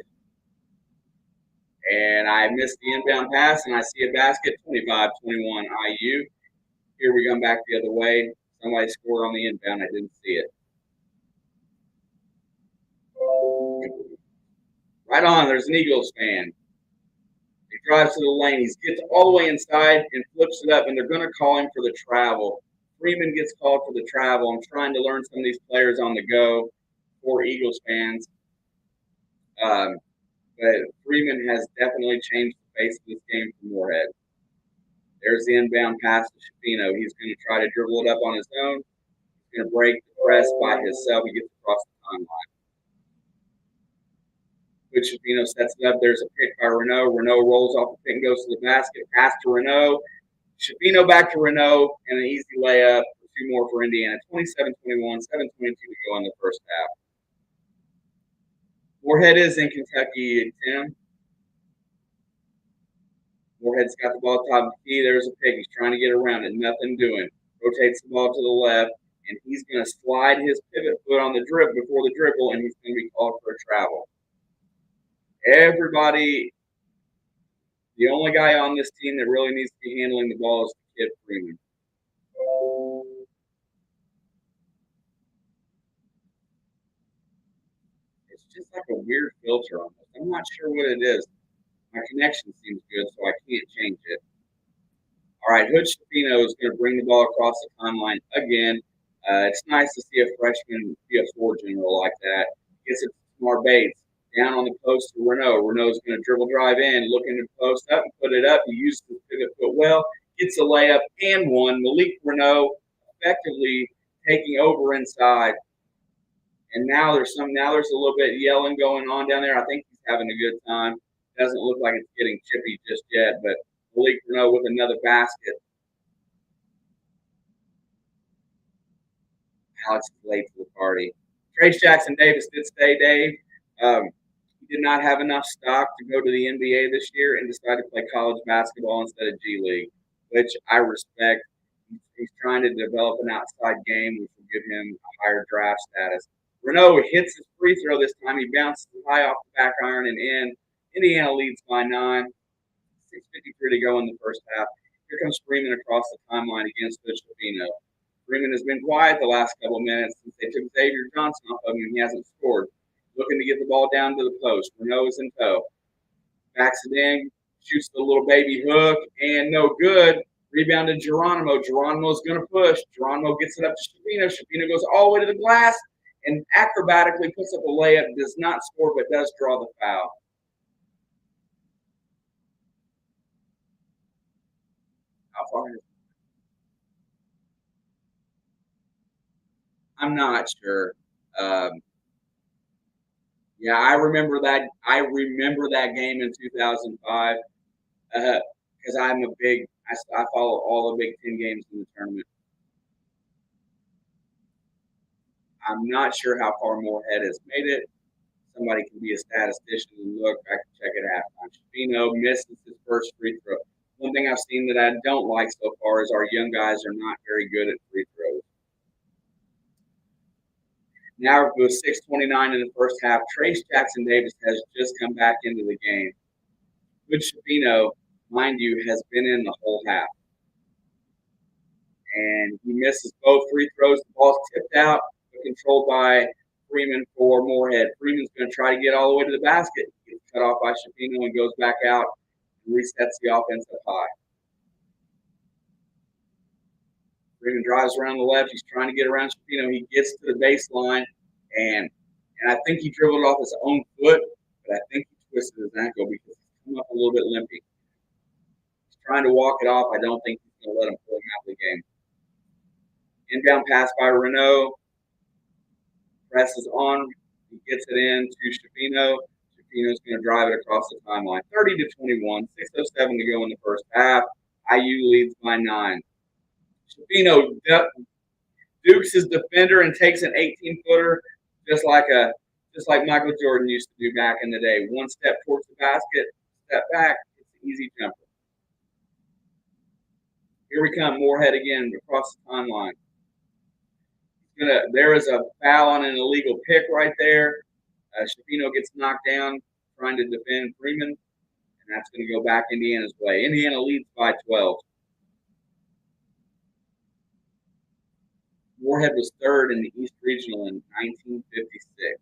And I missed the inbound pass, and I see a basket, 25-21 IU. Here we come back the other way. Somebody scored on the inbound. I didn't see it. Right on. There's an Eagles fan. He drives to the lane. He gets all the way inside and flips it up, and they're going to call him for the travel. Freeman gets called for the travel. I'm trying to learn some of these players on the go for Eagles fans. But Freeman has definitely changed the face of this game for Morehead. There's the inbound pass to Shapino. He's going to try to dribble it up on his own. He's going to break the press by himself. He gets across the timeline. But Shapino sets it up. There's a pick by Renault. Renault rolls off the pick and goes to the basket. Pass to Renault. Shapino back to Renault, and an easy layup. Two more for Indiana. 27-21, 7:22 to go in the first half. Morehead is in Kentucky, Tim. Morehead's got the ball top of the key. There's a pick. He's trying to get around it. Nothing doing. Rotates the ball to the left, and he's going to slide his pivot foot on the dribble before the dribble, and he's going to be called for a travel. Everybody, the only guy on this team that really needs to be handling the ball is the kid Freeman. It's just like a weird filter almost. I'm not sure what it is. My connection seems good, so I can't change it. All right, Hood Shapino is going to bring the ball across the timeline again. It's nice to see a freshman be a floor general like that. Gets it to Smart Bates. Down on the post to Renault. Renault's going to dribble drive in, looking to post up and put it up. He uses his pivot foot well, gets a layup and one. Malik Renault effectively taking over inside. And now there's a little bit yelling going on down there. I think he's having a good time. Doesn't look like it's getting chippy just yet, but Malik Renault with another basket. Alex is late to the party. Trace Jackson Davis did stay, Dave. He did not have enough stock to go to the NBA this year and decided to play college basketball instead of G League, which I respect. He's trying to develop an outside game, which will give him a higher draft status. Renault hits his free throw this time. He bounces high off the back iron and in. Indiana leads by 9. 6:53 to go in the first half. Here comes Freeman across the timeline against Shapino. Freeman has been quiet the last couple of minutes since they took Xavier Johnson off of him, and he hasn't scored. Looking to get the ball down to the post. Renault is in tow. Backs it in, shoots the little baby hook, and no good. Rebound to Geronimo. Geronimo's going to push. Geronimo gets it up to Shapino. Shapino goes all the way to the glass and acrobatically puts up a layup. Does not score, but does draw the foul. How far is it? I'm not sure. Yeah, I remember that. I remember that game in 2005 because I'm a big. I follow all the Big Ten games in the tournament. I'm not sure how far Morehead has made it. Somebody can be a statistician and look. I can check it out. Shapino misses his first free throw. One thing I've seen that I don't like so far is our young guys are not very good at free throws. Now with 6:29 in the first half, Trace Jackson Davis has just come back into the game. Good Shapino, mind you, has been in the whole half. And he misses both free throws. The ball's tipped out, but controlled by Freeman for Morehead. Freeman's going to try to get all the way to the basket. Gets cut off by Shapino and goes back out and resets the offense up high. Freeman drives around the left. He's trying to get around Shapino. He gets to the baseline, and I think he dribbled off his own foot, but I think he twisted his ankle because he's come up a little bit limpy. He's trying to walk it off. I don't think he's going to let him pull him out of the game. Inbound pass by Renault. Presses on. He gets it in to Shapino. Shapino's going to drive it across the timeline. 30-21. 6:07 to go in the first half. IU leads by 9. Shapino dukes his defender and takes an 18-footer just like Michael Jordan used to do back in the day. One step towards the basket, step back. It's an easy jumper. Here we come, Morehead again across the timeline. There is a foul on an illegal pick right there. Shapino gets knocked down trying to defend Freeman, and that's going to go back Indiana's way. Indiana leads by 12. Morehead was third in the East Regional in 1956.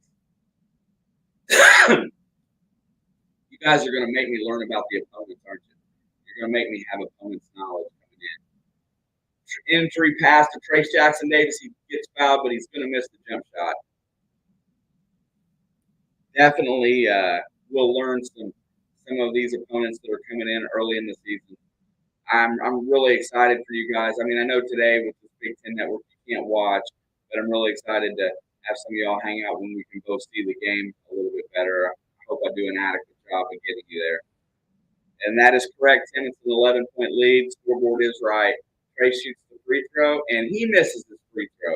You guys are going to make me learn about the opponents, aren't you? You're going to make me have opponents' knowledge coming in. Entry pass to Trace Jackson Davis. He gets fouled, but he's going to miss the jump shot. Definitely will learn some of these opponents that are coming in early in the season. I'm really excited for you guys. I mean, I know today with the Big Ten Network you can't watch, but I'm really excited to have some of y'all hang out when we can both see the game a little bit better. I hope I do an adequate job of getting you there. And that is correct, Tim. It's an 11-point lead. Scoreboard is right. Trey shoots the free throw, and he misses the free throw.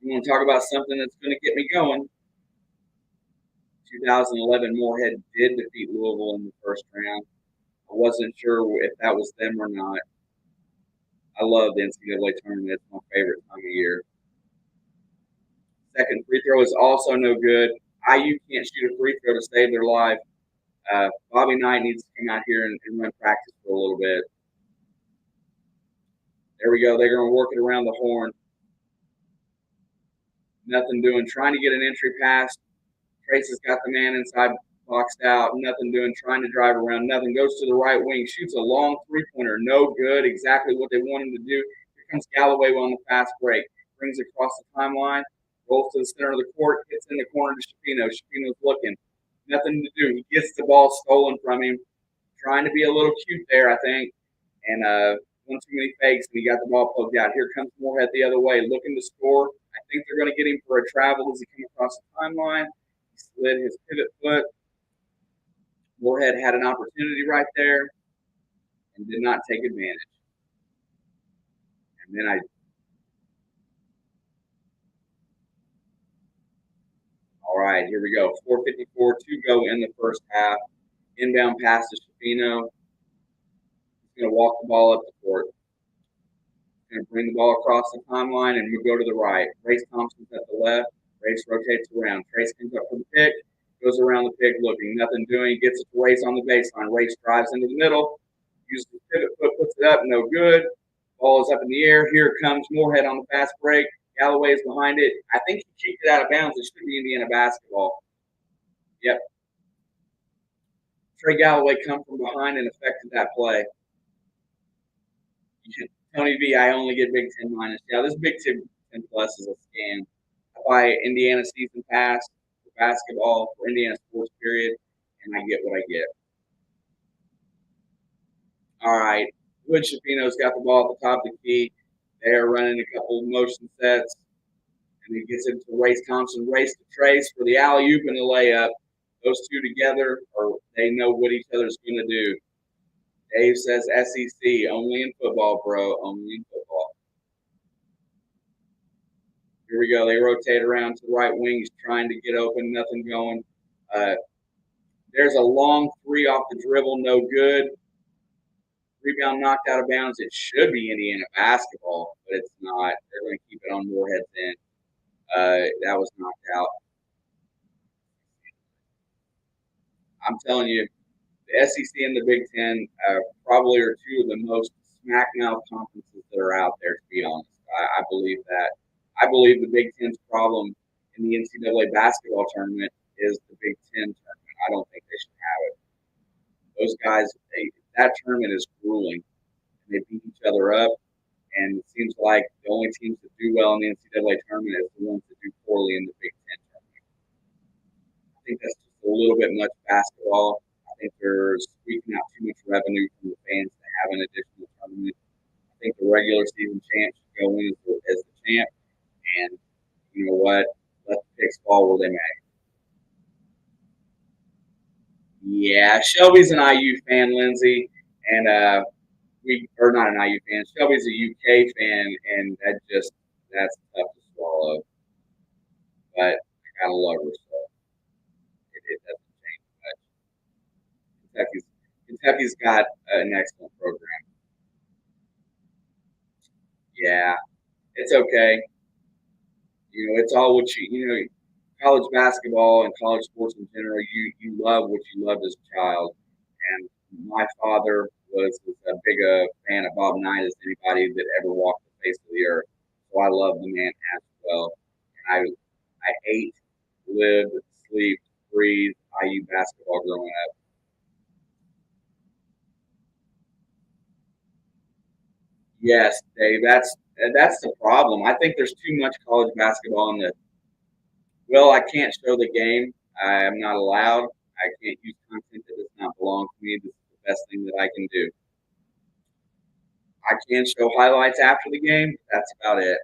You want to talk about something that's going to get me going? 2011 Morehead did defeat Louisville in the first round. I wasn't sure if that was them or not. I love the NCAA tournament. It's my favorite time of year. Second free throw is also no good. IU can't shoot a free throw to save their life. Bobby Knight needs to come out here and run practice for a little bit. There we go. They're going to work it around the horn. Nothing doing. Trying to get an entry pass. Trace has got the man inside, boxed out. Nothing doing. Trying to drive around. Nothing. Goes to the right wing. Shoots a long three-pointer. No good. Exactly what they want him to do. Here comes Galloway on the fast break. Brings it across the timeline. Rolls to the center of the court. Hits in the corner to Shapino. Shapino's looking. Nothing to do. He gets the ball stolen from him. Trying to be a little cute there, I think. And one too many fakes, and he got the ball poked out. Here comes Morehead the other way, looking to score. I think they're going to get him for a travel as he comes across the timeline. He slid his pivot foot. Morehead had an opportunity right there and did not take advantage. And then all right, here we go. 4:54 to go in the first half. Inbound pass to Shapino. He's going to walk the ball up the court. Going to bring the ball across the timeline and we'll go to the right. Race Thompson's at the left. Race rotates around. Trace comes up for the pick. Goes around the pick looking. Nothing doing. Gets it to Race on the baseline. Race drives into the middle. Uses the pivot foot. Puts it up. No good. Ball is up in the air. Here comes Morehead on the fast break. Galloway's behind it. I think he kicked it out of bounds. It should be Indiana basketball. Yep. Trey Galloway come from behind and affected that play. Tony V, I only get Big Ten minus. Yeah, this Big Ten plus is a scam. I buy Indiana season pass for basketball, for Indiana sports period, and I get what I get. All right. Wood Shapino's got the ball at the top of the key. They're running a couple of motion sets. And he gets into Race Thompson. Race to Trace for the alley-oop and the layup. Those two together, they know what each other's going to do. Dave says SEC, only in football, bro, only in football. Here we go. They rotate around to the right wing. He's trying to get open, nothing going. There's a long three off the dribble, no good. Rebound knocked out of bounds. It should be Indiana basketball, but it's not. They're going to keep it on Morehead's end. That was knocked out. I'm telling you, the SEC and the Big Ten probably are two of the most smack-mouth conferences that are out there, to be honest. I believe that. I believe the Big Ten's problem in the NCAA basketball tournament is the Big Ten tournament. I don't think they should have it. Those guys, that tournament is grueling. They beat each other up, and it seems like the only teams that do well in the NCAA tournament is the ones that do poorly in the Big Ten tournament. I think that's just a little bit much basketball. I think they're squeaking out too much revenue from the fans to have an additional tournament. I think the regular season champ should go in as the champ, and you know what? Let the picks fall where they may. Yeah, Shelby's an IU fan, Lindsay, and we are not an IU fan. Shelby's a UK fan, and that's tough to swallow. But I gotta love her, so it doesn't change much. Kentucky's got an excellent program. Yeah, it's okay. It's all what college basketball and college sports in general. You love what you loved as a child, and my father was as big a fan of Bob Knight as anybody that ever walked the face of the earth. So I love the man as well. And I ate, lived, slept breathe IU basketball growing up. Yes, Dave, that's the problem. I think there's too much college basketball in the. Well, I can't show the game. I am not allowed. I can't use content that does not belong to me. This is the best thing that I can do. I can show highlights after the game. That's about it.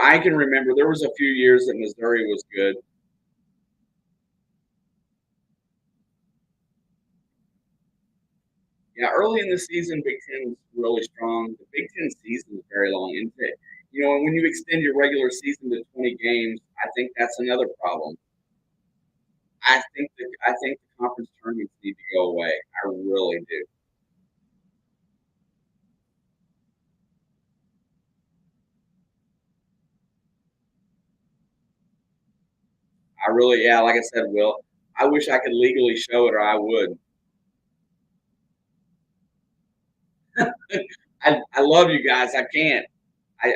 I can remember there was a few years that Missouri was good. Yeah, early in the season, Big Ten was really strong. The Big Ten season is very long. And when you extend your regular season to 20 games, I think that's another problem. I think the conference tournaments need to go away. I really do. Yeah, like I said, Will, I wish I could legally show it, or I would. I love you guys. I can't. I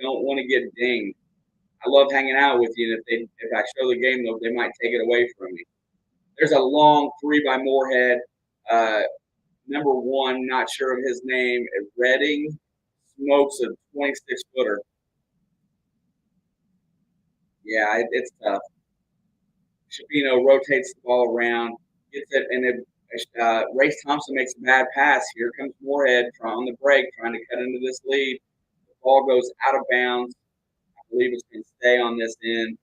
don't want to get dinged. I love hanging out with you. And if I show the game, though, they might take it away from me. There's a long three by Morehead. Uh, Number one, not sure of his name. Redding smokes a 26 footer. Yeah, it's tough. Shapino rotates the ball around, gets it, and Race Thompson makes a bad pass. Here comes Morehead on the break, trying to cut into this lead. The ball goes out of bounds. I believe it's going to stay on this end.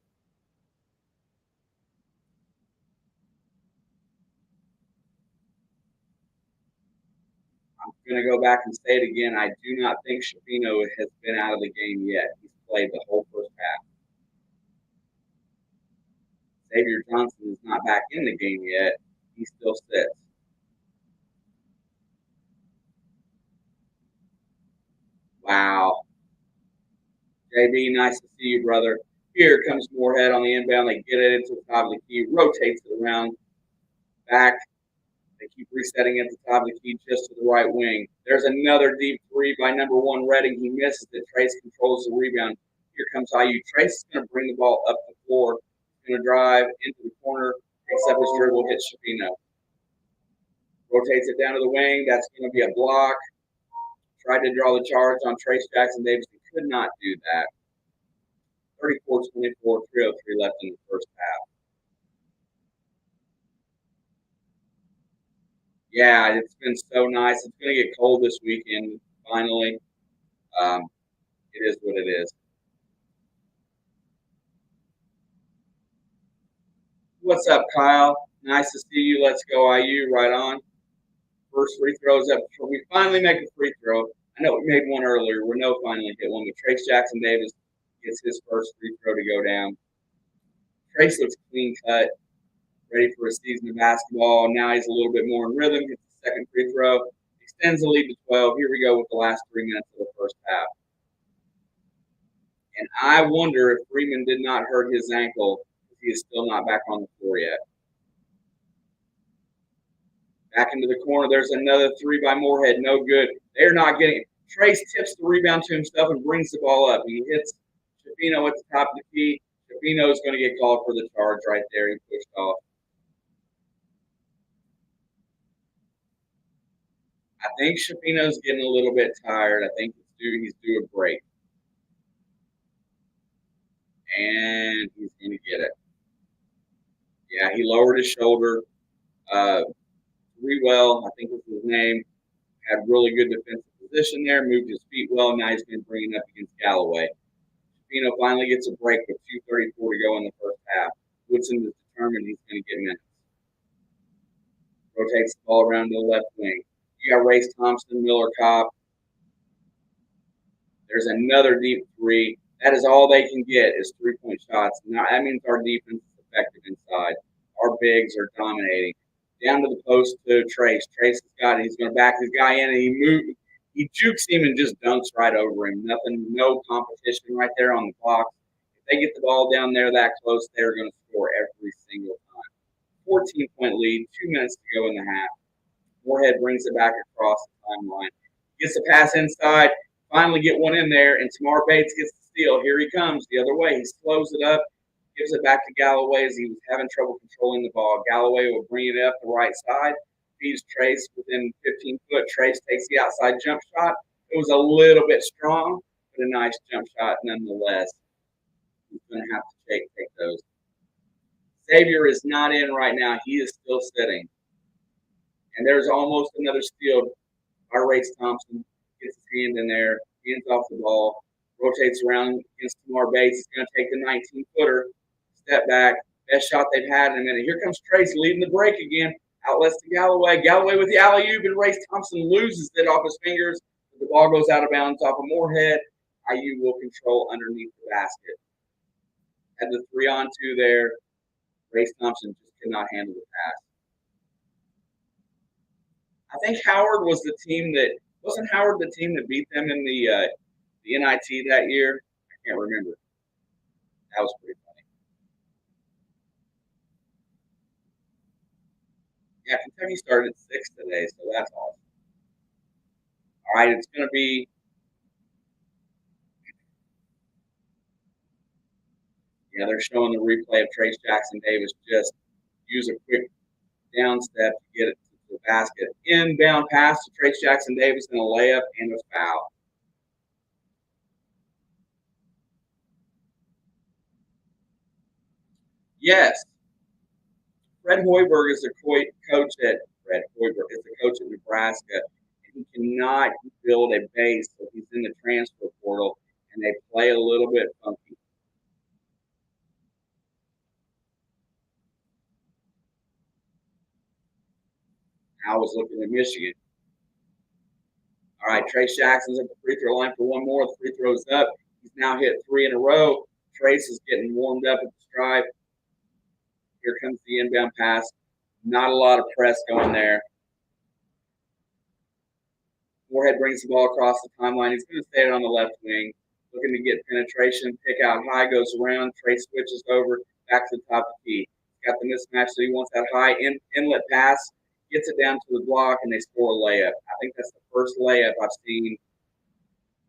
I'm going to go back and say it again. I do not think Shapino has been out of the game yet. He's played the whole first half. Xavier Johnson is not back in the game yet. He still sits. Wow. JB, nice to see you, brother. Here comes Morehead on the inbound. They get it into the top of the key, rotates it around back. They keep resetting at the top of the key just to the right wing. There's another deep three by number one Redding. He misses it. Trace controls the rebound. Here comes IU. Trace is going to bring the ball up the floor. He's going to drive into the corner, picks up his dribble, hits Shapino. Rotates it down to the wing. That's going to be a block. Tried to draw the charge on Trace Jackson Davis. He could not do that. 34-24, 3:03 left in the first half. Yeah, it's been so nice. It's going to get cold this weekend, finally. Um, it is what it is. What's up, Kyle? Nice to see you. Let's go, IU. Right on. First free throws up. We finally make a free throw. I know we made one earlier. Renault finally hit one, but Trace Jackson Davis gets his first free throw to go down. Trace looks clean cut, ready for a season of basketball. Now he's a little bit more in rhythm. Hits the second free throw, extends the lead to 12. Here we go with the last 3 minutes of the first half. And I wonder if Freeman did not hurt his ankle, if he is still not back on the floor yet. Back into the corner. There's another three by Morehead. No good. They're not getting it. Trace tips the rebound to himself and brings the ball up. He hits Shapino at the top of the key. Shapino is going to get called for the charge right there. He pushed off. I think Shapino's getting a little bit tired. I think he's due a break. And he's going to get it. Yeah, he lowered his shoulder. Rewell, I think was his name, had really good defensive position there, moved his feet well. Now he's going to bring it up against Galloway. Shapino finally gets a break with 2:34 to go in the first half. Woodson is determined he's going to get minutes. Rotates the ball around to the left wing. You got Race Thompson, Miller Kopp. There's another deep three. That is all they can get is 3-point shots. Now that means our defense is effective inside. Our bigs are dominating. Down to the post to Trace. Trace has got it. He's going to back his guy in, and he jukes him and just dunks right over him. Nothing, no competition right there on the box. If they get the ball down there that close, they're going to score every single time. 14-point lead, 2 minutes to go in the half. Morehead brings it back across the timeline. Gets the pass inside. finally get one in there, and Tamar Bates gets the steal. Here he comes the other way. He slows it up, gives it back to Galloway as he was having trouble controlling the ball. Galloway will bring it up the right side, feeds Trace within 15 foot. Trace takes the outside jump shot. It was a little bit strong, but a nice jump shot nonetheless. He's going to have to take those. Xavier is not in right now. He is still sitting. And there's almost another steal by Race Thompson. Gets his hand in there, hands off the ball, rotates around against Tamar Bates. He's going to take the 19-footer, step back, best shot they've had in a minute. Here comes Trace leading the break again. Outlets to Galloway. Galloway with the alley-oop, and Race Thompson loses it off his fingers. The ball goes out of bounds off of Morehead. IU will control underneath the basket. Had the 3-on-2 there. Race Thompson just could not handle the pass. I think Howard was the team that – wasn't Howard the team that beat them in the NIT that year? I can't remember. That was pretty funny. Yeah, Kentucky started 6 today, so that's awesome. All right, it's going to be – yeah, they're showing the replay of Trace Jackson Davis just use a quick down step to get it to the basket. Inbound pass to Trace Jackson Davis and a layup and a foul. Yes. Fred Hoiberg is the coach at Nebraska. And he cannot build a base, so he's in the transfer portal, and they play a little bit funky. I was looking at Michigan. All right, Trace Jackson's at the free throw line for one more. The free throw's up. He's now hit 3 in a row. Trace is getting warmed up at the stripe. Here comes the inbound pass. Not a lot of press going there. Morehead brings the ball across the timeline. He's going to stay it on the left wing. Looking to get penetration. Pick out high, goes around. Trace switches over, back to the top of the key. He's got the mismatch, so he wants that high inlet pass. Gets it down to the block, and they score a layup. I think that's the first layup I've seen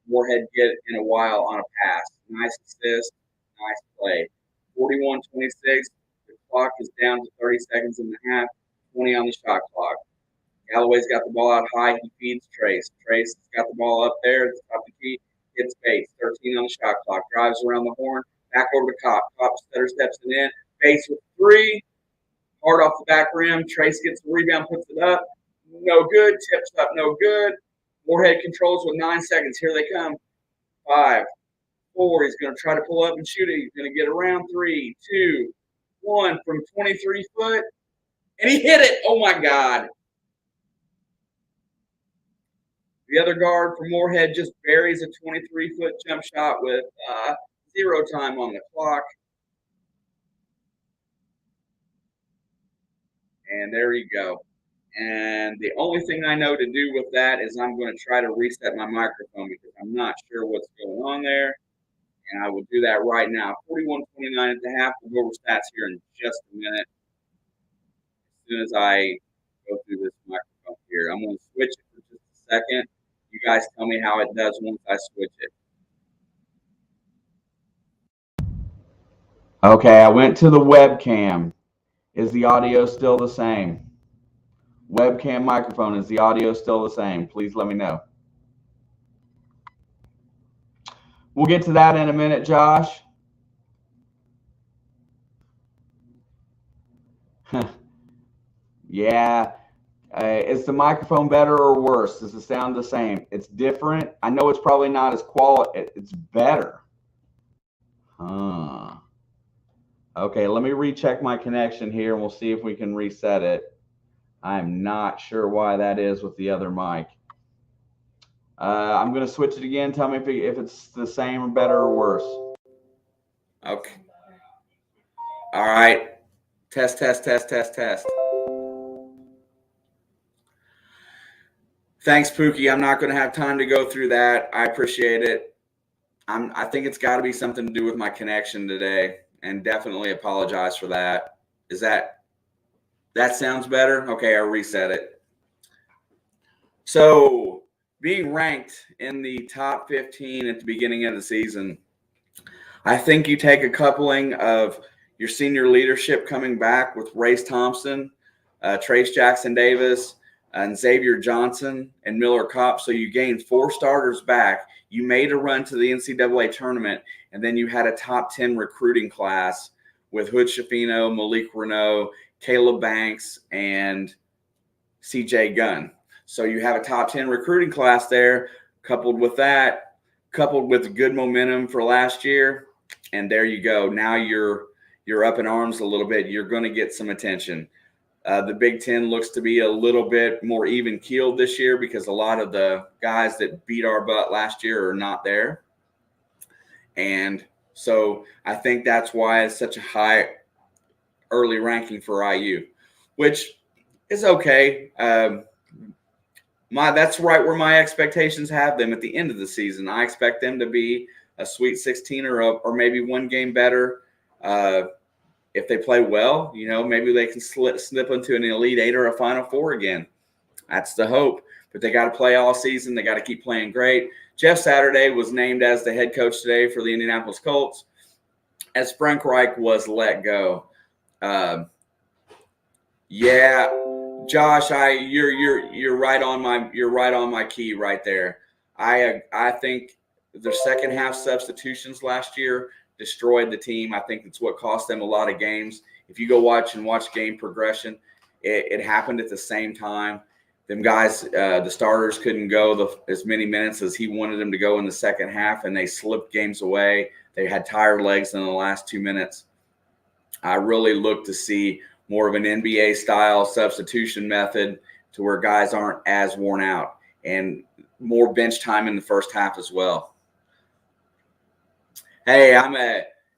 Morehead get in a while on a pass. Nice assist, nice play. 41-26. The clock is down to 30 seconds and a half, 20 on the shot clock. Galloway's got the ball out high. He feeds Trace. Trace has got the ball up there at the top of the key. Hits Bates. 13 on the shot clock. Drives around the horn. Back over to Kopp. Kopp stutter steps it in. Bates with 3. Hard off the back rim. Trace gets the rebound, puts it up. No good. Tips up, no good. Morehead controls with 9 seconds. Here they come. 5, 4. He's going to try to pull up and shoot it. He's going to get around 3, 2, 1 from 23 foot. And he hit it. Oh, my God. The other guard for Morehead just buries a 23-foot jump shot with 0 time on the clock. And there you go. And the only thing I know to do with that is I'm going to try to reset my microphone because I'm not sure what's going on there. And I will do that right now. 41-29 at the half. We'll go over stats here in just a minute. As soon as I go through this microphone here, I'm going to switch it for just a second. You guys tell me how it does once I switch it. Okay, I went to the webcam. Is the audio still the same? Webcam microphone, is the audio still the same? Please let me know. We'll get to that in a minute, Josh. Yeah. Is the microphone better or worse? Does it sound the same? It's different. I know it's probably not as quality. It's better. Okay, let me recheck my connection here and we'll see if we can reset it. I'm not sure why that is with the other mic. I'm going to switch it again. Tell me if it's the same or better or worse. Okay. All right. Test, test, test, test, test. Thanks, Pookie. I'm not going to have time to go through that. I appreciate it. I think it's got to be something to do with my connection today, and definitely apologize for that. Is that sounds better? Okay, I'll reset it. So being ranked in the top 15 at the beginning of the season, I think you take a coupling of your senior leadership coming back with Race Thompson, Trace Jackson Davis, and Xavier Johnson and Miller Kopp. So you gained 4 starters back. You made a run to the NCAA tournament, and then you had a top 10 recruiting class with Hood Schifino, Malik Renault, Caleb Banks, and CJ Gunn. So you have a top 10 recruiting class there, coupled with good momentum for last year, and there you go. Now you're up in arms a little bit. You're going to get some attention. The Big Ten looks to be a little bit more even keeled this year because a lot of the guys that beat our butt last year are not there. And so I think that's why it's such a high early ranking for IU, which is okay. That's right where my expectations have them at the end of the season. I expect them to be a Sweet 16 or maybe one game better. If they play well, maybe they can slip into an Elite Eight or a Final Four again. That's the hope. But they got to play all season. They got to keep playing great. Jeff Saturday was named as the head coach today for the Indianapolis Colts, as Frank Reich was let go. Yeah, Josh, you're right on my key right there. I think their second half substitutions last year destroyed the team. I think it's what cost them a lot of games. If you go watch game progression, it happened at the same time. Them guys, the starters couldn't go as many minutes as he wanted them to go in the second half, and they slipped games away. They had tired legs in the last 2 minutes. I really look to see more of an NBA-style substitution method to where guys aren't as worn out, and more bench time in the first half as well. Hey,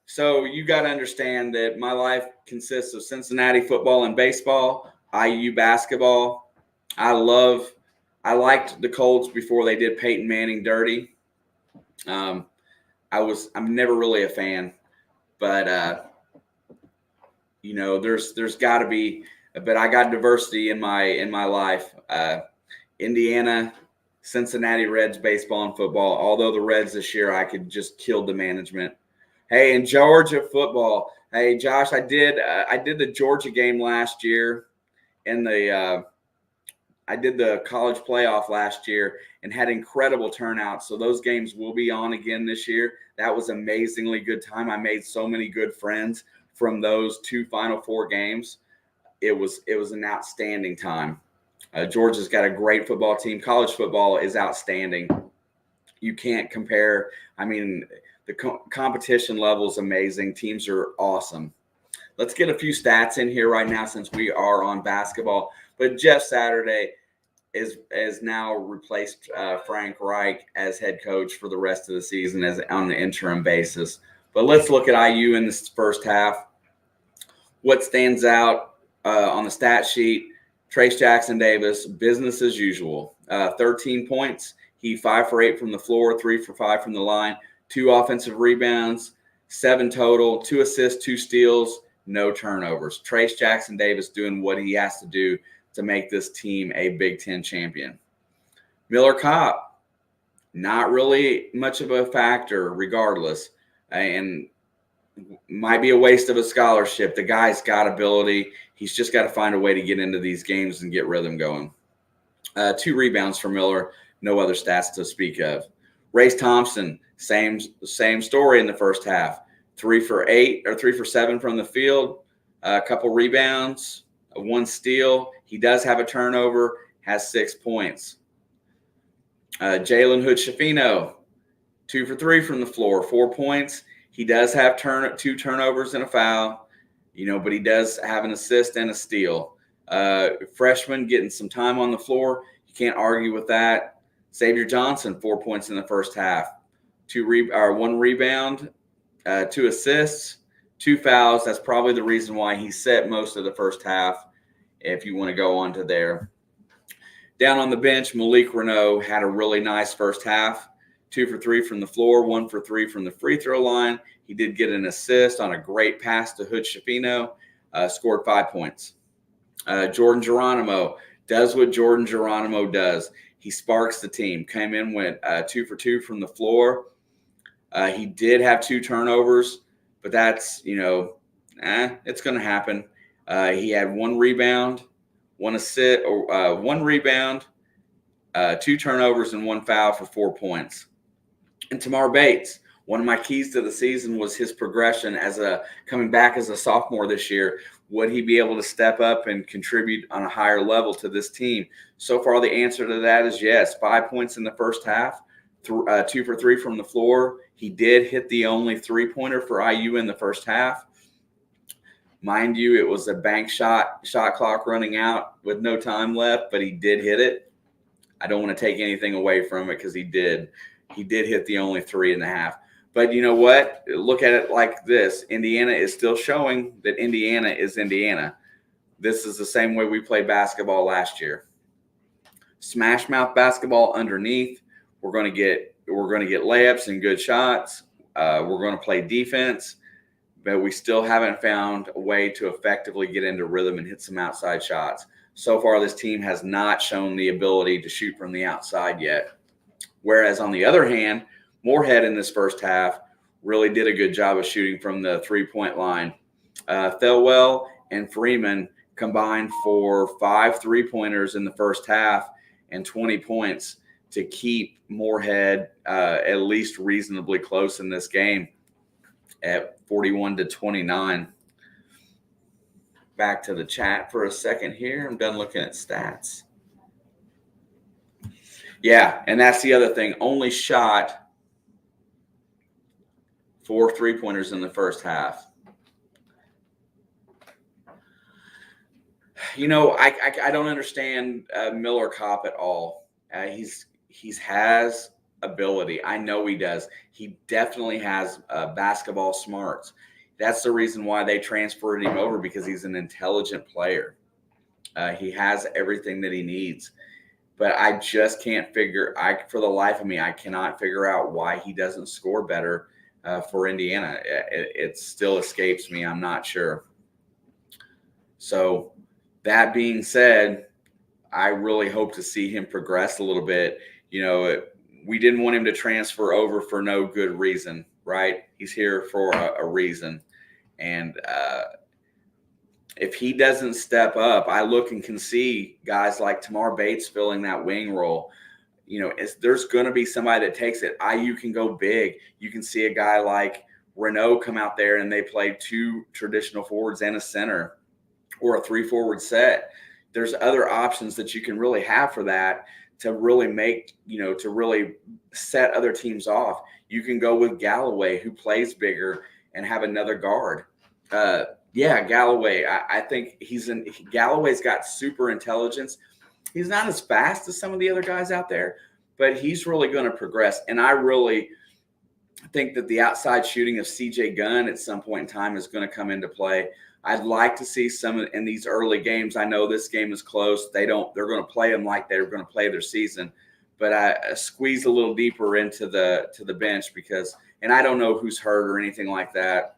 so you got to understand that my life consists of Cincinnati football and baseball, IU basketball. I liked the Colts before they did Peyton Manning dirty. I'm never really a fan, but there's got to be, but I got diversity in my life. Indiana, Cincinnati Reds baseball and football. Although the Reds this year, I could just kill the management. Hey, in Georgia football. Hey, Josh, I did the Georgia game last year, I did the college playoff last year and had incredible turnout. So those games will be on again this year. That was amazingly good time. I made so many good friends from those 2 Final Four games. It was an outstanding time. Georgia's got a great football team. College football is outstanding. You can't compare. I mean, the competition level is amazing. Teams are awesome. Let's get a few stats in here right now since we are on basketball. But Jeff Saturday is now replaced Frank Reich as head coach for the rest of the season on an interim basis. But let's look at IU in this first half. What stands out on the stat sheet? Trace Jackson Davis, business as usual. 13 points. He 5 for 8 from the floor, 3 for 5 from the line, 2 offensive rebounds, 7 total, 2 assists, 2 steals, no turnovers. Trace Jackson Davis doing what he has to do to make this team a Big Ten champion. Miller Kopp, not really much of a factor regardless, and might be a waste of a scholarship. The guy's got ability. He's just got to find a way to get into these games and get rhythm going. 2 rebounds for Miller, no other stats to speak of. Race Thompson, same story in the first half. 3 for 7 from the field, a couple rebounds, 1 steal. He does have a turnover, has 6 points. Jalen Hood Schifino, 2 for 3 from the floor, 4 points. He does have 2 turnovers and a foul, but he does have an assist and a steal. Freshman getting some time on the floor. You can't argue with that. Xavier Johnson, 4 points in the first half, 1 rebound, 2 assists, 2 fouls. That's probably the reason why he set most of the first half, if you want to go on to there. Down on the bench, Malik Renault had a really nice first half. 2 for 3 from the floor, 1 for 3 from the free throw line. He did get an assist on a great pass to Hood Schifino, scored 5 points. Jordan Geronimo does what Jordan Geronimo does. He sparks the team. Came in, went 2 for 2 from the floor. He did have 2 turnovers, but that's, it's going to happen. He had 1 rebound, 1 assist, or 1 rebound, 2 turnovers, and 1 foul for 4 points. And Tamar Bates, one of my keys to the season was his progression coming back as a sophomore this year. Would he be able to step up and contribute on a higher level to this team? So far, the answer to that is yes. 5 points in the first half, 2 for 3 from the floor. He did hit the only 3-pointer for IU in the first half. Mind you, it was a bank shot clock running out with no time left, but he did hit it. I don't want to take anything away from it because he did. He did hit the only 3.5. But you know what? Look at it like this. Indiana is still showing that Indiana is Indiana. This is the same way we played basketball last year. Smash mouth basketball underneath. We're going to get layups and good shots. We're going to play defense, but we still haven't found a way to effectively get into rhythm and hit some outside shots. So far, this team has not shown the ability to shoot from the outside yet. Whereas on the other hand, Morehead in this first half really did a good job of shooting from the 3-point line. Thelwell and Freeman combined for 5 3-pointers in the first half and 20 points to keep Morehead at least reasonably close in this game at 41-29. Back to the chat for a second here. I'm done looking at stats. Yeah, and that's the other thing. Only shot 4 3-pointers in the first half. I don't understand Miller Kopp at all. He has ability. I know he does. He definitely has basketball smarts. That's the reason why they transferred him over, because he's an intelligent player. He has everything that he needs. But I just can't for the life of me, I cannot figure out why he doesn't score better for Indiana. It still escapes me. I'm not sure. So that being said, I really hope to see him progress a little bit. We didn't want him to transfer over for no good reason, right? He's here for a reason. And if he doesn't step up, I look and can see guys like Tamar Bates filling that wing role. There's going to be somebody that takes it. IU can go big. You can see a guy like Renault come out there and they play 2 traditional forwards and a center, or a 3-forward set. There's other options that you can really have for that to really make, to really set other teams off. You can go with Galloway, who plays bigger, and have another guard. Galloway. I think Galloway's got super intelligence. He's not as fast as some of the other guys out there, but he's really going to progress. And I really think that the outside shooting of CJ Gunn at some point in time is going to come into play. I'd like to see some in these early games. I know this game is close. They're going to play them like they're going to play their season, but I squeeze a little deeper into the bench and I don't know who's hurt or anything like that.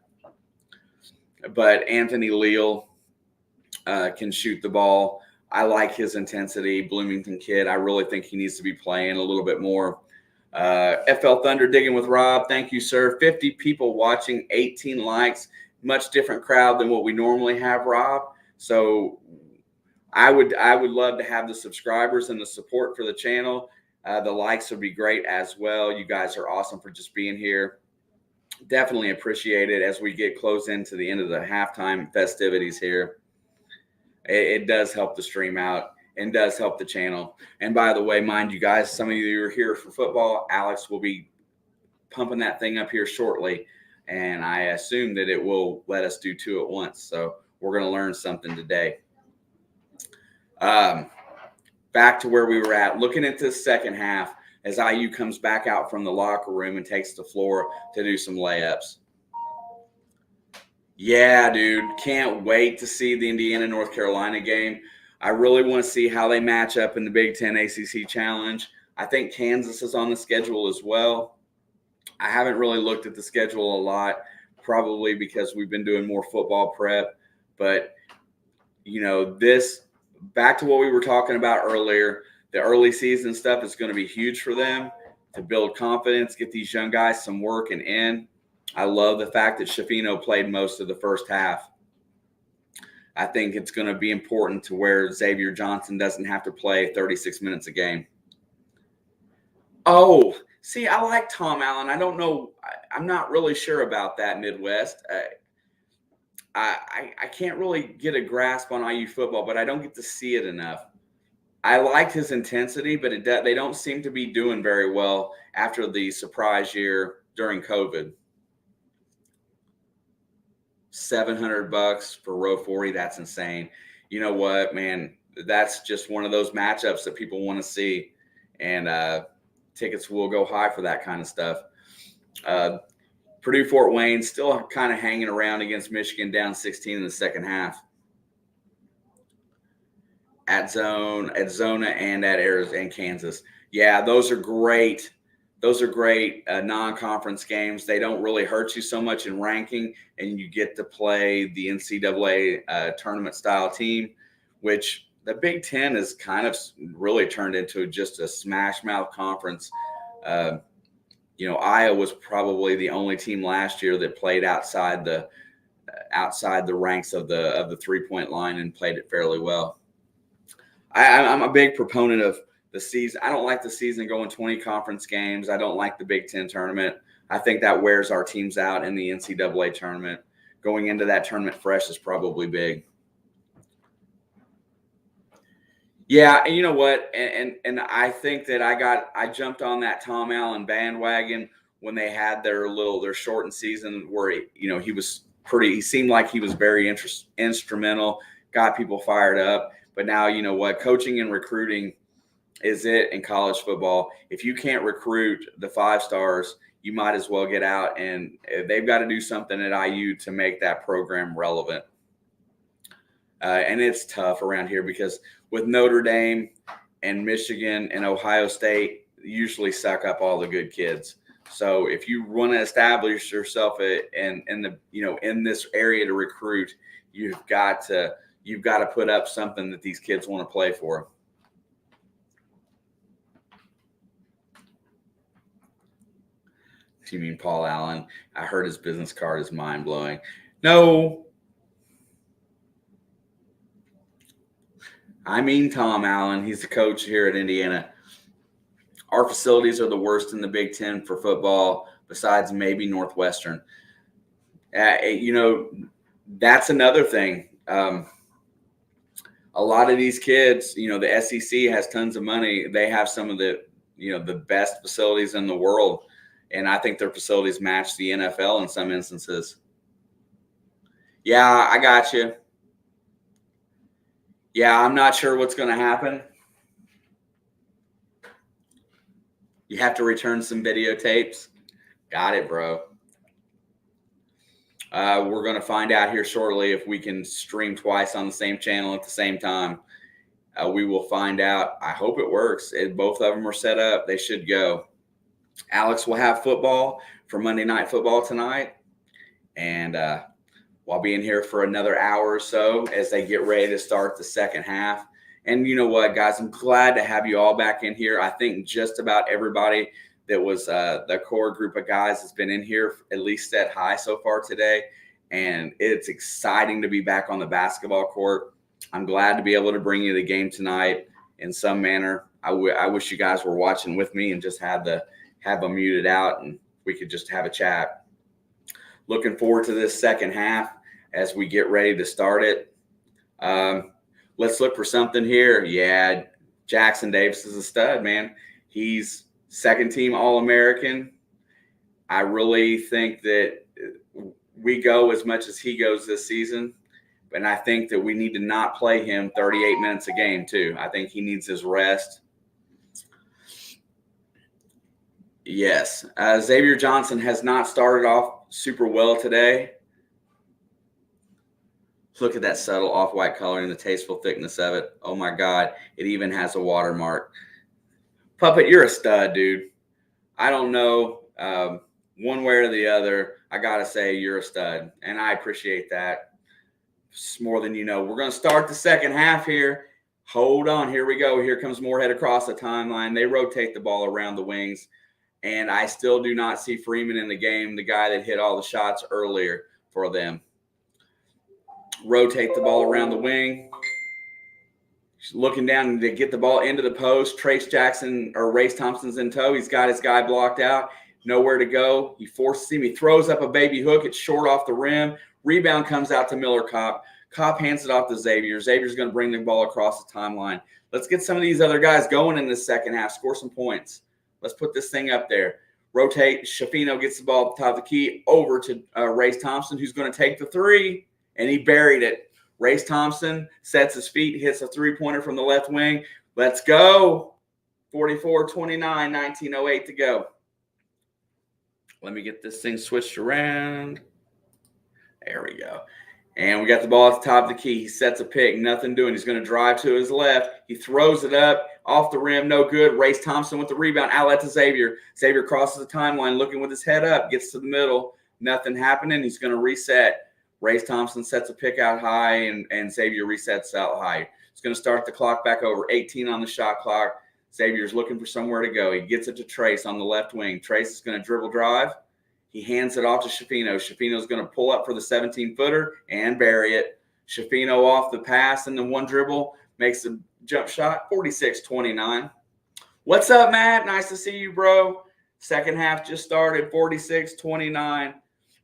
But Anthony Leal can shoot the ball. I like his intensity. Bloomington kid. I really think he needs to be playing a little bit more. FL Thunder digging with Rob. Thank you, sir. 50 people watching, 18 likes. Much different crowd than what we normally have, Rob. So I would love to have the subscribers and the support for the channel. The likes would be great as well. You guys are awesome for just being here. Definitely appreciate it as we get close into the end of the halftime festivities here. It does help the stream out and does help the channel. And by the way, mind you guys, some of you are here for football. Alex will be pumping that thing up here shortly. And I assume that it will let us do 2 at once. So we're going to learn something today. Back to where we were at. Looking at this second half as IU comes back out from the locker room and takes the floor to do some layups. Yeah, dude. Can't wait to see the Indiana-North Carolina game. I really want to see how they match up in the Big Ten ACC Challenge. I think Kansas is on the schedule as well. I haven't really looked at the schedule a lot, probably because we've been doing more football prep. But, this back to what we were talking about earlier, the early season stuff is going to be huge for them to build confidence, get these young guys some work and in. I love the fact that Shafino played most of the first half. I think it's going to be important to where Xavier Johnson doesn't have to play 36 minutes a game. Oh, see, I like Tom Allen. I don't know. I'm not really sure about that Midwest. I can't really get a grasp on IU football, but I don't get to see it enough. I liked his intensity, but they don't seem to be doing very well after the surprise year during COVID. $700 for row 40. That's insane. You know what, man? That's just one of those matchups that people want to see. And tickets will go high for that kind of stuff. Purdue Fort Wayne still kind of hanging around against Michigan, down 16 in the second half. At Zona and at Arizona and Kansas. Yeah, those are great. Those are great non-conference games. They don't really hurt you so much in ranking, and you get to play the NCAA tournament-style team, which the Big Ten has kind of really turned into just a smash-mouth conference. Iowa was probably the only team last year that played outside the ranks of the three-point line and played it fairly well. I'm a big proponent of the season. I don't like the season going 20 conference games. I don't like the Big Ten tournament. I think that wears our teams out in the NCAA tournament. Going into that tournament fresh is probably big. Yeah, and you know what? And I think that I jumped on that Tom Allen bandwagon when they had their shortened season where he seemed like he was very instrumental, got people fired up. But now, you know what, coaching and recruiting is it in college football. If you can't recruit the 5 stars, you might as well get out, and they've got to do something at IU to make that program relevant. And it's tough around here because with Notre Dame and Michigan and Ohio State usually suck up all the good kids. So if you want to establish yourself in this area to recruit, you've got to put up something that these kids want to play for. You mean Paul Allen? I heard his business card is mind-blowing. No. I mean Tom Allen. He's the coach here at Indiana. Our facilities are the worst in the Big Ten for football, besides maybe Northwestern. That's another thing. A lot of these kids, the SEC has tons of money. They have some of the best facilities in the world. And I think their facilities match the NFL in some instances. Yeah, I got you. Yeah, I'm not sure what's going to happen. You have to return some videotapes. Got it, bro. We're going to find out here shortly if we can stream twice on the same channel at the same time. We will find out. I hope it works. Both of them are set up. They should go. Alex will have football for Monday Night Football tonight. And we'll be in here for another hour or so as they get ready to start the second half. And you know what, guys? I'm glad to have you all back in here. I think just about everybody that was the core group of guys has been in here at least set high so far today. And it's exciting to be back on the basketball court. I'm glad to be able to bring you the game tonight in some manner. I wish you guys were watching with me and just have them muted out and we could just have a chat. Looking forward to this second half as we get ready to start it. Let's look for something here. Yeah, Jackson Davis is a stud, man. He's second-team All-American. I really think that we go as much as he goes this season. And I think that we need to not play him 38 minutes a game, too. I think he needs his rest. Yes. Xavier Johnson has not started off super well today. Look at that subtle off-white color and the tasteful thickness of it. Oh, my God. It even has a watermark. Puppet, you're a stud, dude. I don't know one way or the other. I got to say you're a stud, and I appreciate that. It's more than you know. We're going to start the second half here. Hold on. Here we go. Here comes Morehead across the timeline. They rotate the ball around the wings. And I still do not see Freeman in the game, the guy that hit all the shots earlier for them. Rotate the ball around the wing. Looking down to get the ball into the post. Trace Jackson or Race Thompson's in tow. He's got his guy blocked out. Nowhere to go. He forces him. He throws up a baby hook. It's short off the rim. Rebound comes out to Miller Kopp. Kopp hands it off to Xavier. Xavier's going to bring the ball across the timeline. Let's get some of these other guys going in this second half. Score some points. Let's put this thing up there. Rotate. Schifino gets the ball at the top of the key over to Race Thompson, who's going to take the three, and he buried it. Race Thompson sets his feet, hits a three-pointer from the left wing. Let's go. 44-29, 19:08 to go. Let me get this thing switched around. There we go. And we got the ball at the top of the key. He sets a pick, nothing doing. He's going to drive to his left. He throws it up off the rim, no good. Race Thompson with the rebound, outlet to Xavier. Xavier crosses the timeline, looking with his head up, gets to the middle. Nothing happening. He's going to reset. Race Thompson sets a pick out high, and Xavier resets out high. It's going to start the clock back over. 18 on the shot clock. Xavier's looking for somewhere to go. He gets it to Trace on the left wing. Trace is going to dribble drive. He hands it off to Schifino. Schifino's going to pull up for the 17-footer and bury it. Schifino off the pass and the one dribble makes a jump shot, 46-29. What's up, Matt? Nice to see you, bro. Second half just started, 46-29.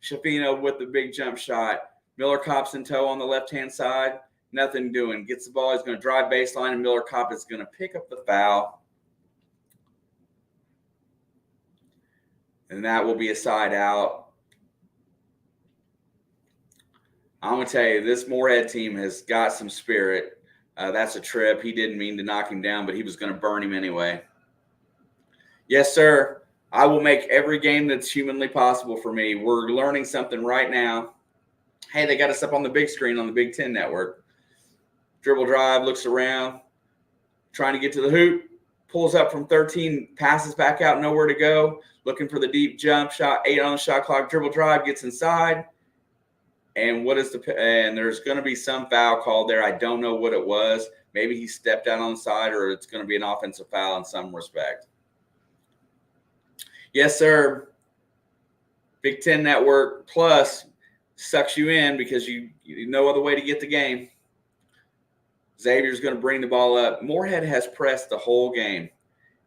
Schifino with the big jump shot. Miller Kopp's in tow on the left-hand side. Nothing doing. Gets the ball. He's going to drive baseline, and Miller Kopp is going to pick up the foul. And that will be a side out. I'm going to tell you, this Morehead team has got some spirit. That's a trip. He didn't mean to knock him down, but he was going to burn him anyway. Yes, sir. I will make every game that's humanly possible for me. We're learning something right now. Hey, they got us up on the big screen on the Big Ten Network. Dribble drive, looks around, trying to get to the hoop. Pulls up from 13, passes back out, nowhere to go. Looking for the deep jump shot, 8 on the shot clock. Dribble drive, gets inside. And there's going to be some foul called there. I don't know what it was. Maybe he stepped out on the side, or it's going to be an offensive foul in some respect. Yes, sir. Big Ten Network Plus sucks you in because you no other way to get the game. Xavier's going to bring the ball up. Morehead has pressed the whole game.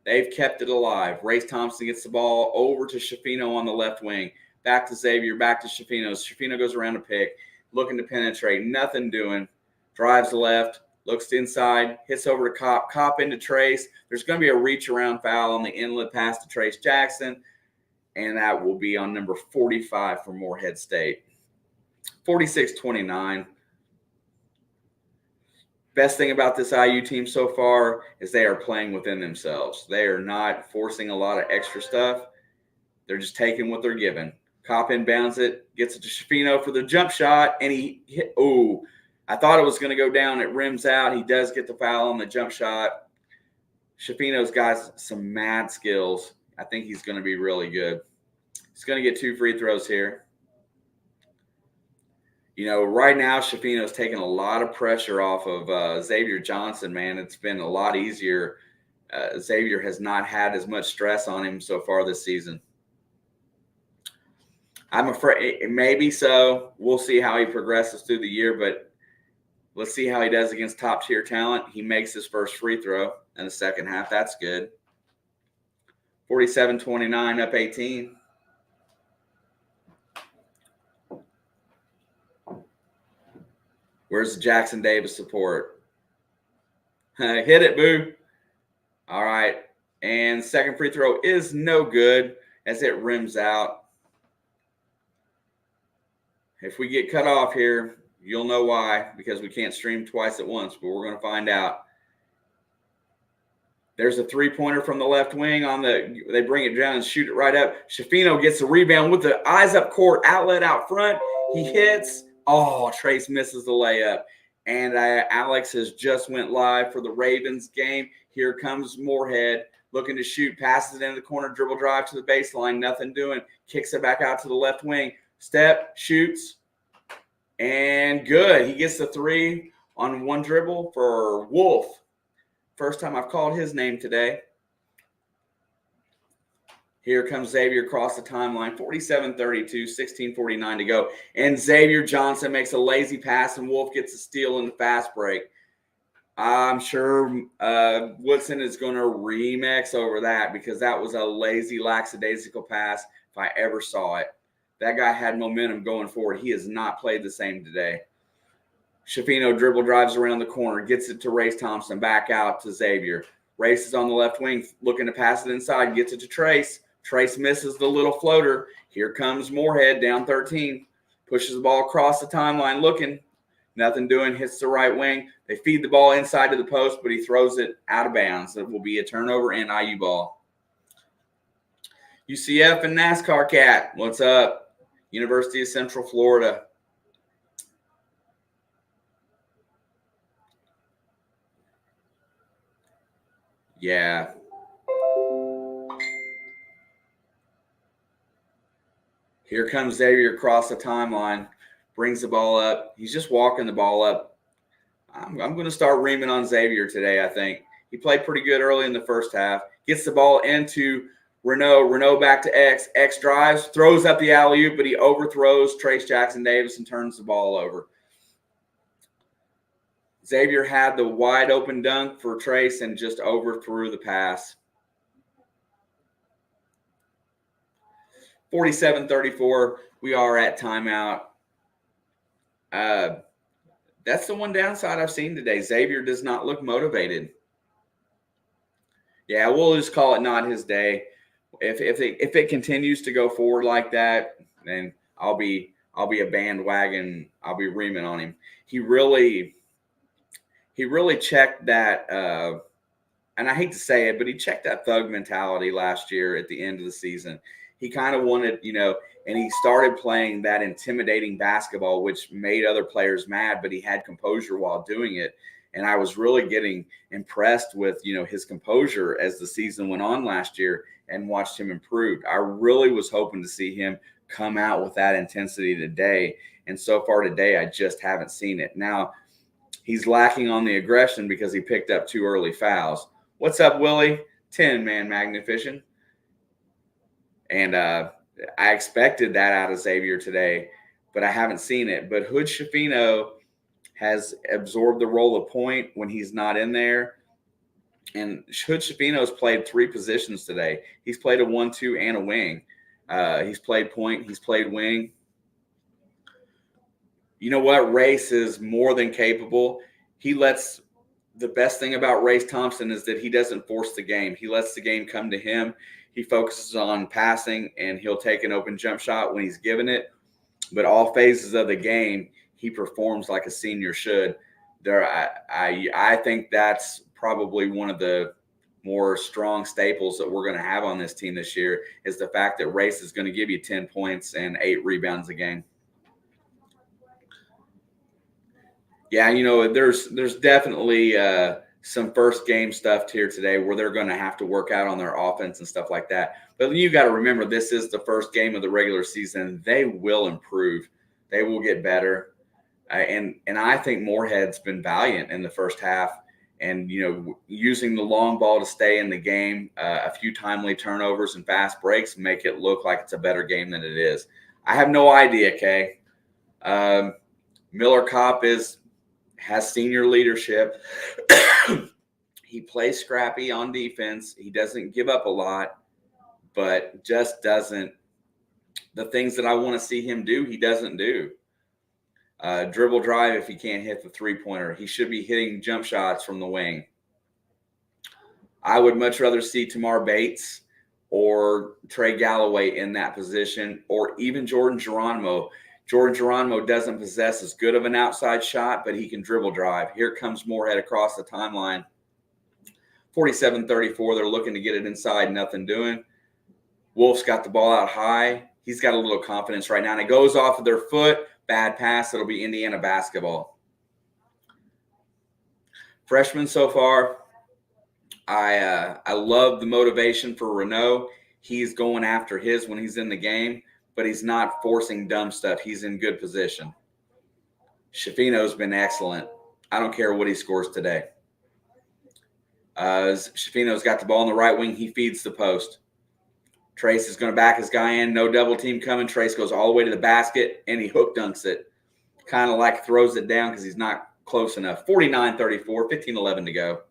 They've kept it alive. Race Thompson gets the ball over to Schifino on the left wing. Back to Xavier, back to Schifino. Schifino goes around a pick, looking to penetrate. Nothing doing. Drives left, looks inside, hits over to Kopp. Kopp into Trace. There's going to be a reach-around foul on the inlet pass to Trace Jackson, and that will be on number 45 for Morehead State. 46-29. Best thing about this IU team so far is they are playing within themselves. They are not forcing a lot of extra stuff. They're just taking what they're given. Kopp inbounds it, gets it to Schifino for the jump shot, and he hit. Oh, I thought it was going to go down. It rims out. He does get the foul on the jump shot. Schifino's got some mad skills. I think he's going to be really good. He's going to get 2 free throws here. You know, right now, Schifino's taking a lot of pressure off of Xavier Johnson, man. It's been a lot easier. Xavier has not had as much stress on him so far this season. I'm afraid maybe so. We'll see how he progresses through the year, but let's see how he does against top-tier talent. He makes his first free throw in the second half. That's good. 47-29, up 18. Where's the Jackson Davis support? Hit it, boo. All right. And second free throw is no good as it rims out. If we get cut off here, you'll know why, because we can't stream twice at once, but we're going to find out. There's a three-pointer from the left wing they bring it down and shoot it right up. Schifino gets the rebound with the eyes up court, outlet out front. He hits. Oh, Trace misses the layup. And Alex has just went live for the Ravens game. Here comes Morehead looking to shoot. Passes it into the corner, dribble drive to the baseline. Nothing doing. Kicks it back out to the left wing. Step, shoots, and good. He gets the 3 on one dribble for Wolf. First time I've called his name today. Here comes Xavier across the timeline, 47-32, 16:49 to go. And Xavier Johnson makes a lazy pass, and Wolf gets a steal in the fast break. I'm sure Woodson is going to remix over that because that was a lazy, lackadaisical pass if I ever saw it. That guy had momentum going forward. He has not played the same today. Schifino dribble drives around the corner, gets it to Race Thompson, back out to Xavier. Race is on the left wing, looking to pass it inside, gets it to Trace. Trace misses the little floater. Here comes Morehead, down 13. Pushes the ball across the timeline, looking. Nothing doing, hits the right wing. They feed the ball inside to the post, but he throws it out of bounds. It will be a turnover and IU ball. UCF and NASCAR Cat, what's up? University of Central Florida. Yeah. Here comes Xavier across the timeline, brings the ball up. He's just walking the ball up. I'm going to start reaming on Xavier today, I think. He played pretty good early in the first half. Gets the ball into Renault. Renault back to X. X drives, throws up the alley-oop, but he overthrows Trace Jackson-Davis and turns the ball over. Xavier had the wide open dunk for Trace and just overthrew the pass. 47-34, we are at timeout. That's the one downside I've seen today. Xavier does not look motivated. Yeah, we'll just call it not his day. If it continues to go forward like that, then I'll be a bandwagon. I'll be reaming on him. He really checked that. And I hate to say it, but he checked that thug mentality last year at the end of the season. He kind of wanted, and he started playing that intimidating basketball, which made other players mad, but he had composure while doing it. And I was really getting impressed with, his composure as the season went on last year and watched him improve. I really was hoping to see him come out with that intensity today. And so far today, I just haven't seen it. Now, he's lacking on the aggression because he picked up 2 early fouls. What's up, Willie? 10-man magnificent. And I expected that out of Xavier today, but I haven't seen it. But Hood Schifino has absorbed the role of point when he's not in there. And Hood Schifino's played 3 positions today. He's played a 1-2 and a wing. He's played point. He's played wing. You know what? Race is more than capable. The best thing about Race Thompson is that he doesn't force the game. He lets the game come to him. He focuses on passing, and he'll take an open jump shot when he's given it. But all phases of the game, he performs like a senior should. I think that's probably one of the more strong staples that we're going to have on this team this year is the fact that Race is going to give you 10 points and 8 rebounds a game. Yeah, there's definitely some first game stuff here today where they're going to have to work out on their offense and stuff like that. But you got to remember, this is the first game of the regular season. They will improve. They will get better. And I think Morehead's been valiant in the first half and, using the long ball to stay in the game, a few timely turnovers and fast breaks make it look like it's a better game than it is. I have no idea, Kay. Miller Kopp has senior leadership. He plays scrappy on defense. He doesn't give up a lot, but just doesn't – the things that I want to see him do, he doesn't do. Dribble drive if he can't hit the three-pointer. He should be hitting jump shots from the wing. I would much rather see Tamar Bates or Trey Galloway in that position, or even Jordan Geronimo. Jordan Geronimo doesn't possess as good of an outside shot, but he can dribble drive. Here comes Morehead across the timeline. 47-34, they're looking to get it inside, nothing doing. Wolf's got the ball out high. He's got a little confidence right now, and it goes off of their foot. Bad pass. It'll be Indiana basketball. Freshmen so far, I love the motivation for Renault. He's going after his when he's in the game, but he's not forcing dumb stuff. He's in good position. Schifino's been excellent. I don't care what he scores today. Shafino's got the ball on the right wing. He feeds the post. Trace is going to back his guy in. No double team coming. Trace goes all the way to the basket, and he hook dunks it. Kind of like throws it down because he's not close enough. 49-34, 15-11 to go.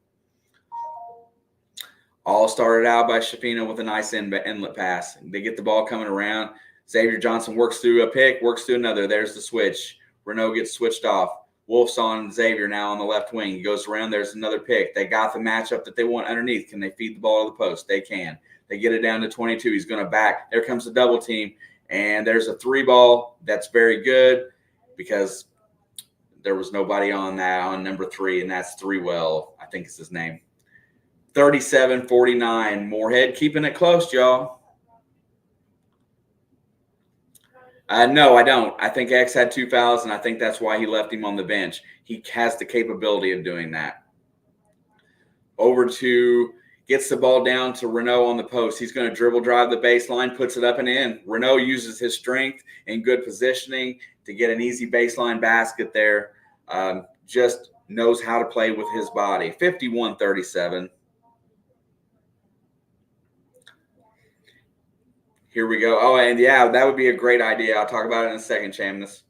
All started out by Shafino with a nice inlet pass. They get the ball coming around. Xavier Johnson works through a pick, works through another. There's the switch. Renault gets switched off. Wolf's on Xavier now on the left wing. He goes around. There's another pick. They got the matchup that they want underneath. Can they feed the ball to the post? They can. They get it down to 22. He's going to back. There comes the double team. And there's a 3-ball. That's very good because there was nobody on that on number 3, and that's Threewell, I think is his name. 37-49. Morehead keeping it close, y'all. No, I don't. I think X had 2 fouls, and I think that's why he left him on the bench. He has the capability of doing that. Over to gets the ball down to Renault on the post. He's going to dribble drive the baseline, puts it up and in. Renault uses his strength and good positioning to get an easy baseline basket there. Just knows how to play with his body. 51-37. Here we go. Oh, and yeah, that would be a great idea. I'll talk about it in a second, Chamness.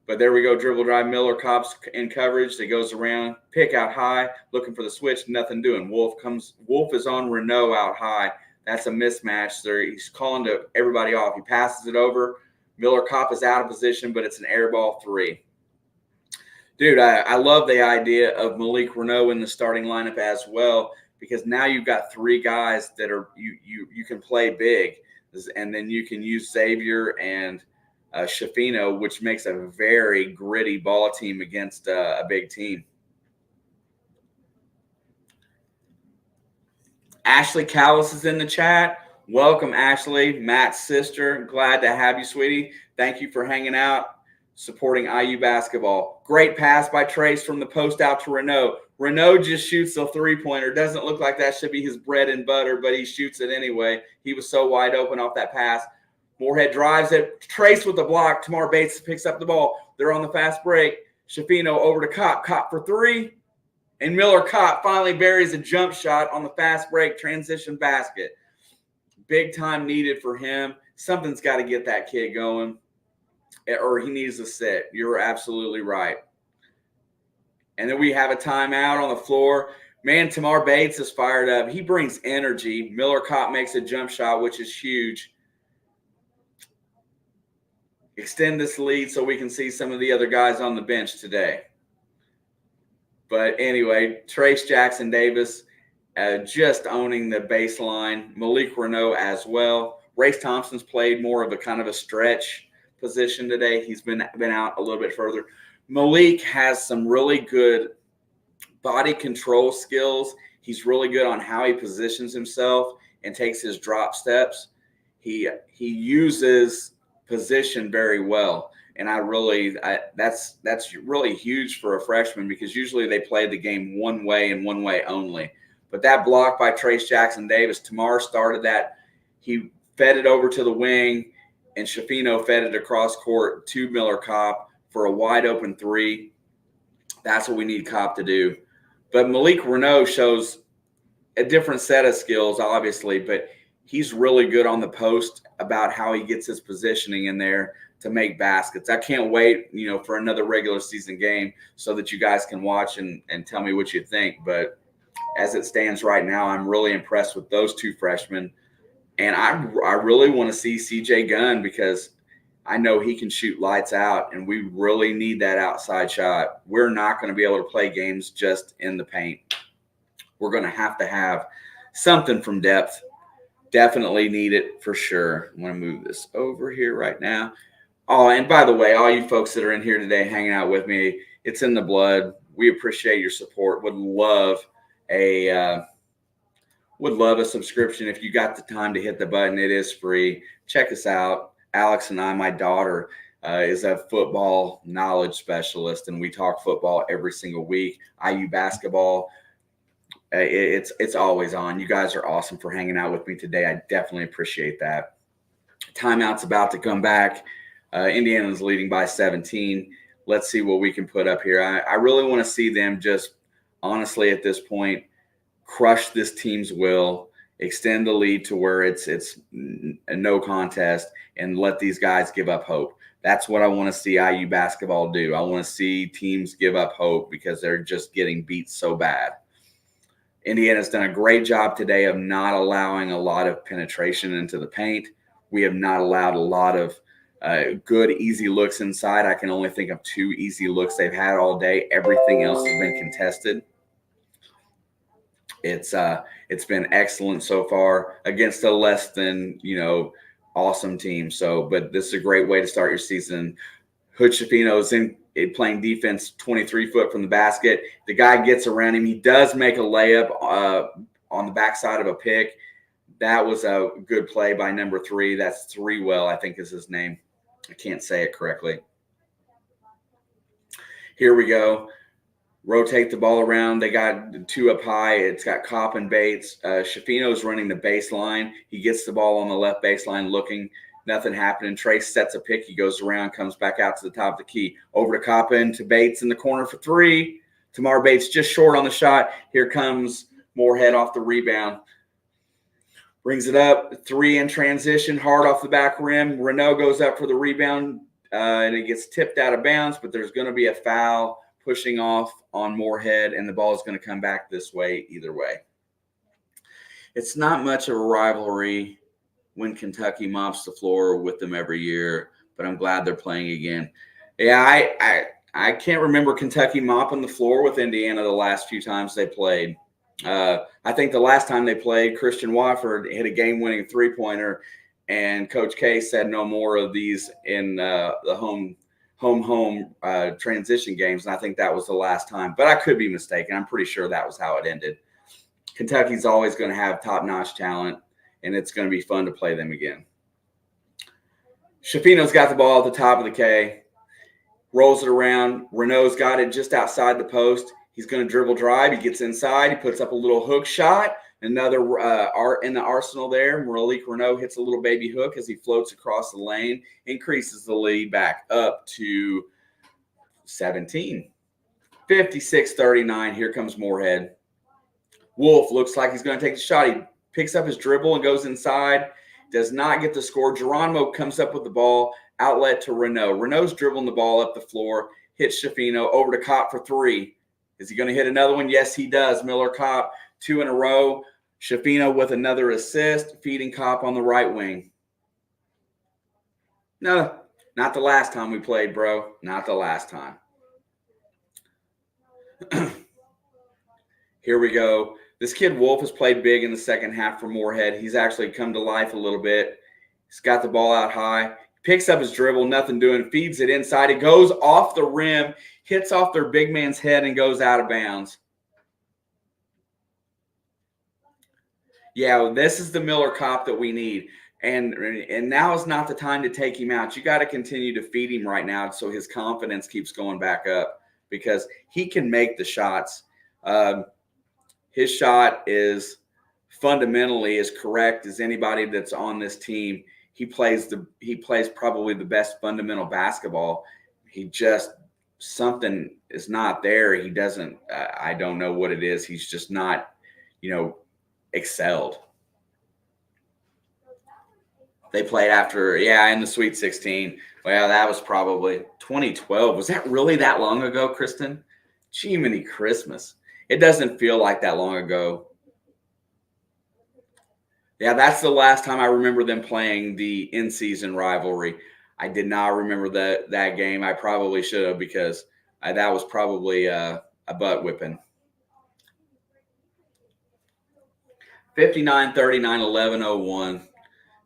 But there we go. Dribble drive. Miller Kopp's in coverage. That goes around. Pick out high. Looking for the switch. Nothing doing. Wolf is on Renault out high. That's a mismatch. He's calling to everybody off. He passes it over. Miller Kopp is out of position, but it's an air ball 3. Dude, I love the idea of Malik Renault in the starting lineup as well, because now you've got 3 guys that are you can play big. And then you can use Xavier and Shafino, which makes a very gritty ball team against a big team. Ashley Callis is in the chat. Welcome, Ashley, Matt's sister. Glad to have you, sweetie. Thank you for hanging out, supporting IU basketball. Great pass by Trace from the post out to Renault. Renault just shoots a 3-pointer. Doesn't look like that should be his bread and butter, but he shoots it anyway. He was so wide open off that pass. Morehead drives it. Trace with the block. Tamar Bates picks up the ball. They're on the fast break. Shafino over to Kopp. Kopp for 3. And Miller Kopp finally buries a jump shot on the fast break transition basket. Big time needed for him. Something's got to get that kid going, or he needs to sit. You're absolutely right. And then we have a timeout on the floor. Man, Tamar Bates is fired up. He brings energy. Miller Kopp makes a jump shot, which is huge. Extend this lead so we can see some of the other guys on the bench today. But anyway, Trace Jackson Davis just owning the baseline. Malik Renault as well. Race Thompson's played more of a kind of a stretch position today. He's been out a little bit further. Malik has some really good body control skills. He's really good on how he positions himself and takes his drop steps. He uses position very well, and that's really huge for a freshman, because usually they play the game one way and one way only. But that block by Trace Jackson Davis, Tamar started that. He fed it over to the wing, and Shafino fed it across court to Miller Kopp for a wide open 3. That's what we need Kopp to do. But Malik Renault shows a different set of skills, obviously, but he's really good on the post about how he gets his positioning in there to make baskets. I can't wait, for another regular season game so that you guys can watch and tell me what you think. But as it stands right now, I'm really impressed with those 2 freshmen. And I really want to see CJ Gunn, because I know he can shoot lights out, and we really need that outside shot. We're not going to be able to play games just in the paint. We're going to have something from depth. Definitely need it for sure. I'm going to move this over here right now. Oh, and by the way, all you folks that are in here today hanging out with me, it's in the blood. We appreciate your support. Would love a subscription if you got the time to hit the button. It is free. Check us out. Alex and I, my daughter, is a football knowledge specialist, and we talk football every single week. IU basketball, it's always on. You guys are awesome for hanging out with me today. I definitely appreciate that. Timeout's about to come back. Indiana's leading by 17. Let's see what we can put up here. I really want to see them just, honestly, at this point, crush this team's will, extend the lead to where it's a no contest, and let these guys give up hope. That's what I want to see IU basketball do. I want to see teams give up hope because they're just getting beat so bad. Indiana's done a great job today of not allowing a lot of penetration into the paint. We have not allowed a lot of good, easy looks inside. I can only think of 2 easy looks they've had all day. Everything else has been contested. It's been excellent so far against a less than, awesome team. But this is a great way to start your season. Hood Schifino is playing defense 23 foot from the basket. The guy gets around him. He does make a layup on the backside of a pick. That was a good play by number 3. That's Threewell, I think is his name. I can't say it correctly. Here we go. Rotate the ball around. They got 2 up high. It's got Kopp and Bates. Schifino's running the baseline. He gets the ball on the left baseline looking. Nothing happening. Trace sets a pick. He goes around, comes back out to the top of the key. Over to Kopp and to Bates in the corner for 3. Tamar Bates just short on the shot. Here comes Morehead off the rebound. Brings it up. 3 in transition. Hard off the back rim. Renault goes up for the rebound, and it gets tipped out of bounds, but there's going to be a foul pushing off on Morehead, and the ball is going to come back this way either way. It's not much of a rivalry when Kentucky mops the floor with them every year, but I'm glad they're playing again. Yeah, I can't remember Kentucky mopping the floor with Indiana the last few times they played. I think the last time they played, Christian Wofford hit a game-winning three-pointer, and Coach K said no more of these in the home transition games, and I think that was the last time. But I could be mistaken. I'm pretty sure that was how it ended. Kentucky's always going to have top-notch talent, and it's going to be fun to play them again. Schifino's got the ball at the top of the K, rolls it around. Renault's got it just outside the post. He's going to dribble drive. He gets inside. He puts up a little hook shot. Another in the arsenal there. Malik Renault hits a little baby hook as he floats across the lane, increases the lead back up to 17. 56-39. Here comes Morehead. Wolf looks like he's going to take the shot. He picks up his dribble and goes inside. Does not get the score. Geronimo comes up with the ball. Outlet to Renault. Renault's dribbling the ball up the floor. Hits Schifino. Over to Kopp for 3. Is he going to hit another one? Yes, he does. Miller Kopp, 2 in a row. Schifino with another assist, feeding Kopp on the right wing. No, not the last time we played, bro. Not the last time. Here we go. This kid Wolf has played big in the second half for Morehead. He's actually come to life a little bit. He's got the ball out high. Picks up his dribble, nothing doing, feeds it inside. It goes off the rim, hits off their big man's head, and goes out of bounds. Yeah, this is the Miller Kopp that we need. And now is not the time to take him out. You got to continue to feed him right now so his confidence keeps going back up because he can make the shots. His shot is fundamentally as correct as anybody that's on this team. He plays probably the best fundamental basketball. He just something is not there. He doesn't. I don't know what it is. He's just not, excelled. They played in the Sweet 16. Well, that was probably 2012. Was that really that long ago, Kristen? Jiminy Christmas. It doesn't feel like that long ago. Yeah, that's the last time I remember them playing the in-season rivalry. I did not remember that game. I probably should have because that was probably a butt whipping. 59-39, 11-01.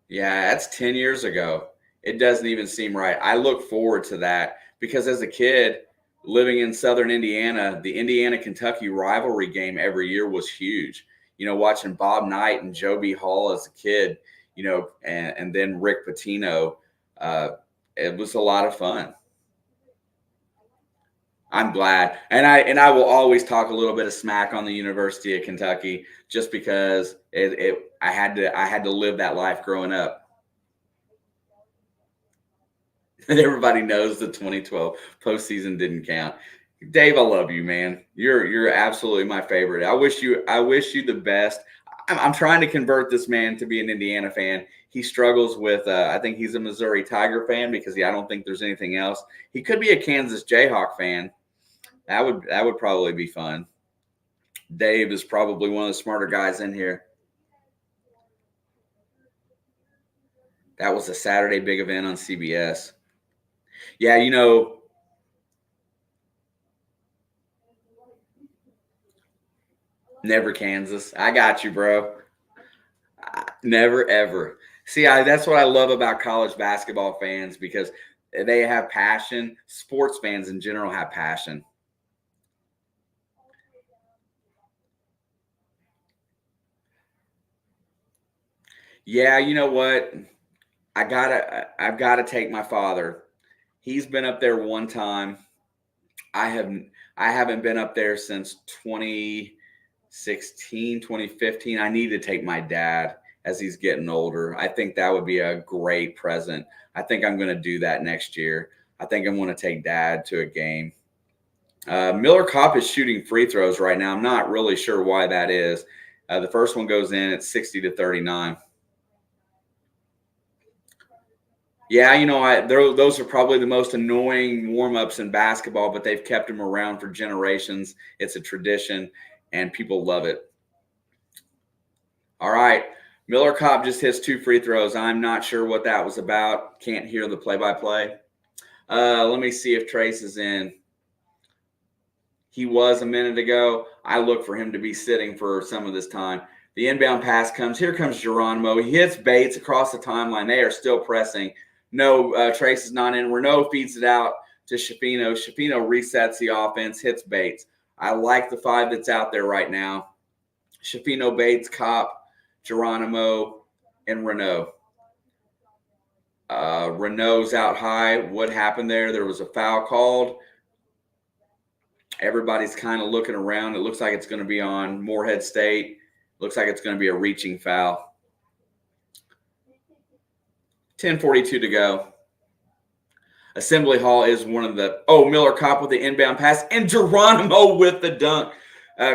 Yeah, that's 10 years ago. It doesn't even seem right. I look forward to that because as a kid living in southern Indiana, the Indiana-Kentucky rivalry game every year was huge. Watching Bob Knight and Joe B. Hall as a kid, and then Rick Pitino, it was a lot of fun. I'm glad. And I will always talk a little bit of smack on the University of Kentucky just because I had to live that life growing up. And everybody knows the 2012 postseason didn't count. Dave, I love you, man. You're absolutely my favorite. I wish you the best. I'm trying to convert this man to be an Indiana fan. He struggles with. I think he's a Missouri Tiger fan because I don't think there's anything else. He could be a Kansas Jayhawk fan. That would probably be fun. Dave is probably one of the smarter guys in here. That was a Saturday big event on CBS. Yeah, never Kansas. I got you, bro. Never ever. See, that's what I love about college basketball fans because they have passion. Sports fans in general have passion. Yeah, you know what? I've gotta take my father. He's been up there one time. I haven't I haven't been up there since 2016, 2015. I need to take my dad as he's getting older. I think that would be a great present. I think I'm going to do that next year. I think I'm going to take dad to a game. Miller Kopp is shooting free throws right now. I'm not really sure why that is. The first one goes in at 60-39. Yeah, those are probably the most annoying warm-ups in basketball, but they've kept them around for generations. It's a tradition, and people love it. All right. Miller Kopp just hits two free throws. I'm not sure what that was about. Can't hear the play-by-play. Let me see if Trace is in. He was a minute ago. I look for him to be sitting for some of this time. The inbound pass comes. Here comes Geronimo. He hits Bates across the timeline. They are still pressing. No, Trace is not in. Renault feeds it out to Shafino. Shafino resets the offense, hits Bates. I like the five that's out there right now. Shafino, Bates, Kopp, Geronimo, and Renault. Renault's out high. What happened there? There was a foul called. Everybody's kind of looking around. It looks like it's going to be on Morehead State. Looks like it's going to be a reaching foul. 10:42 to go. Assembly Hall is one of the – Miller Kopp with the inbound pass, and Geronimo with the dunk.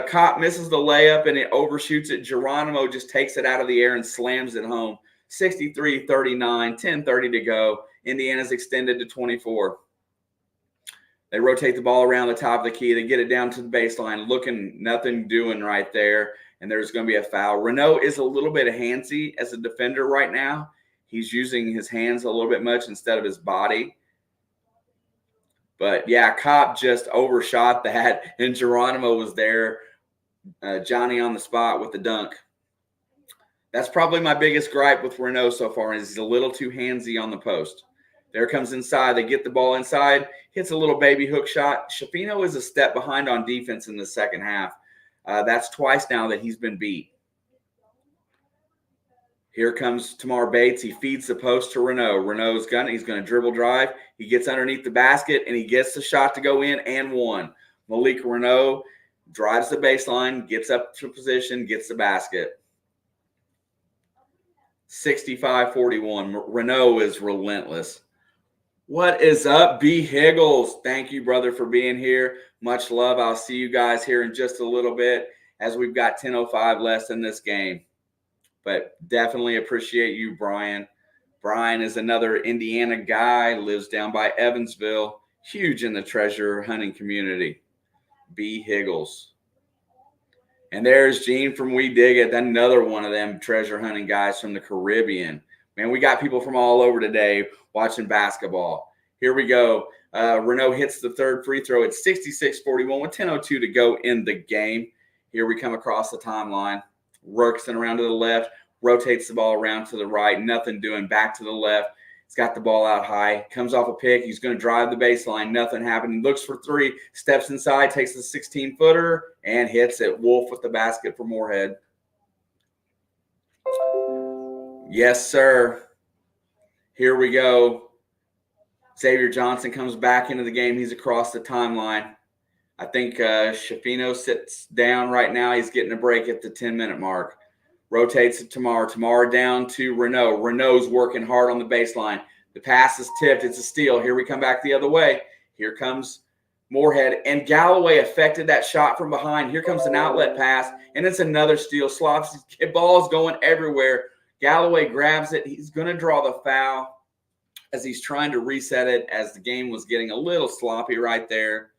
Kopp misses the layup, and it overshoots it. Geronimo just takes it out of the air and slams it home. 63-39, 10:30 to go. Indiana's extended to 24. They rotate the ball around the top of the key. They get it down to the baseline, nothing doing right there, and there's going to be a foul. Renault is a little bit handsy as a defender right now. He's using his hands a little bit much instead of his body. But, yeah, Kopp just overshot that, and Geronimo was there, Johnny on the spot with the dunk. That's probably my biggest gripe with Renault so far is he's a little too handsy on the post. There comes inside. They get the ball inside, hits a little baby hook shot. Shafino is a step behind on defense in the second half. That's twice now that he's been beat. Here comes Tamar Bates. He feeds the post to Renault. Renault's gun. He's going to dribble drive. He gets underneath the basket, and he gets the shot to go in and one. Malik Renault drives the baseline, gets up to position, gets the basket. 65-41. Renault is relentless. What is up, B. Higgles? Thank you, brother, for being here. Much love. I'll see you guys here in just a little bit as we've got 10:05 left in this game. But definitely appreciate you, Brian. Brian is another Indiana guy, lives down by Evansville, huge in the treasure hunting community. B. Higgles. And there's Gene from We Dig It, another one of them treasure hunting guys from the Caribbean. Man, we got people from all over today watching basketball. Here we go. Renault hits the third free throw at 66-41 with 10:02 to go in the game. Here we come across the timeline. Works it around to the left, rotates the ball around to the right, nothing doing, back to the left. He's got the ball out high, comes off a pick. He's going to drive the baseline, nothing happening. Looks for three, steps inside, takes the 16-footer, and hits it. Wolf with the basket for Morehead. Yes, sir. Here we go. Xavier Johnson comes back into the game. He's across the timeline. I think Shafino sits down right now. He's getting a break at the 10-minute mark. Rotates to Tamar. Tamar down to Renault. Renault's working hard on the baseline. The pass is tipped. It's a steal. Here we come back the other way. Here comes Morehead, and Galloway affected that shot from behind. Here comes an outlet pass, and it's another steal. Slops, ball's going everywhere. Galloway grabs it. He's going to draw the foul as he's trying to reset it as the game was getting a little sloppy right there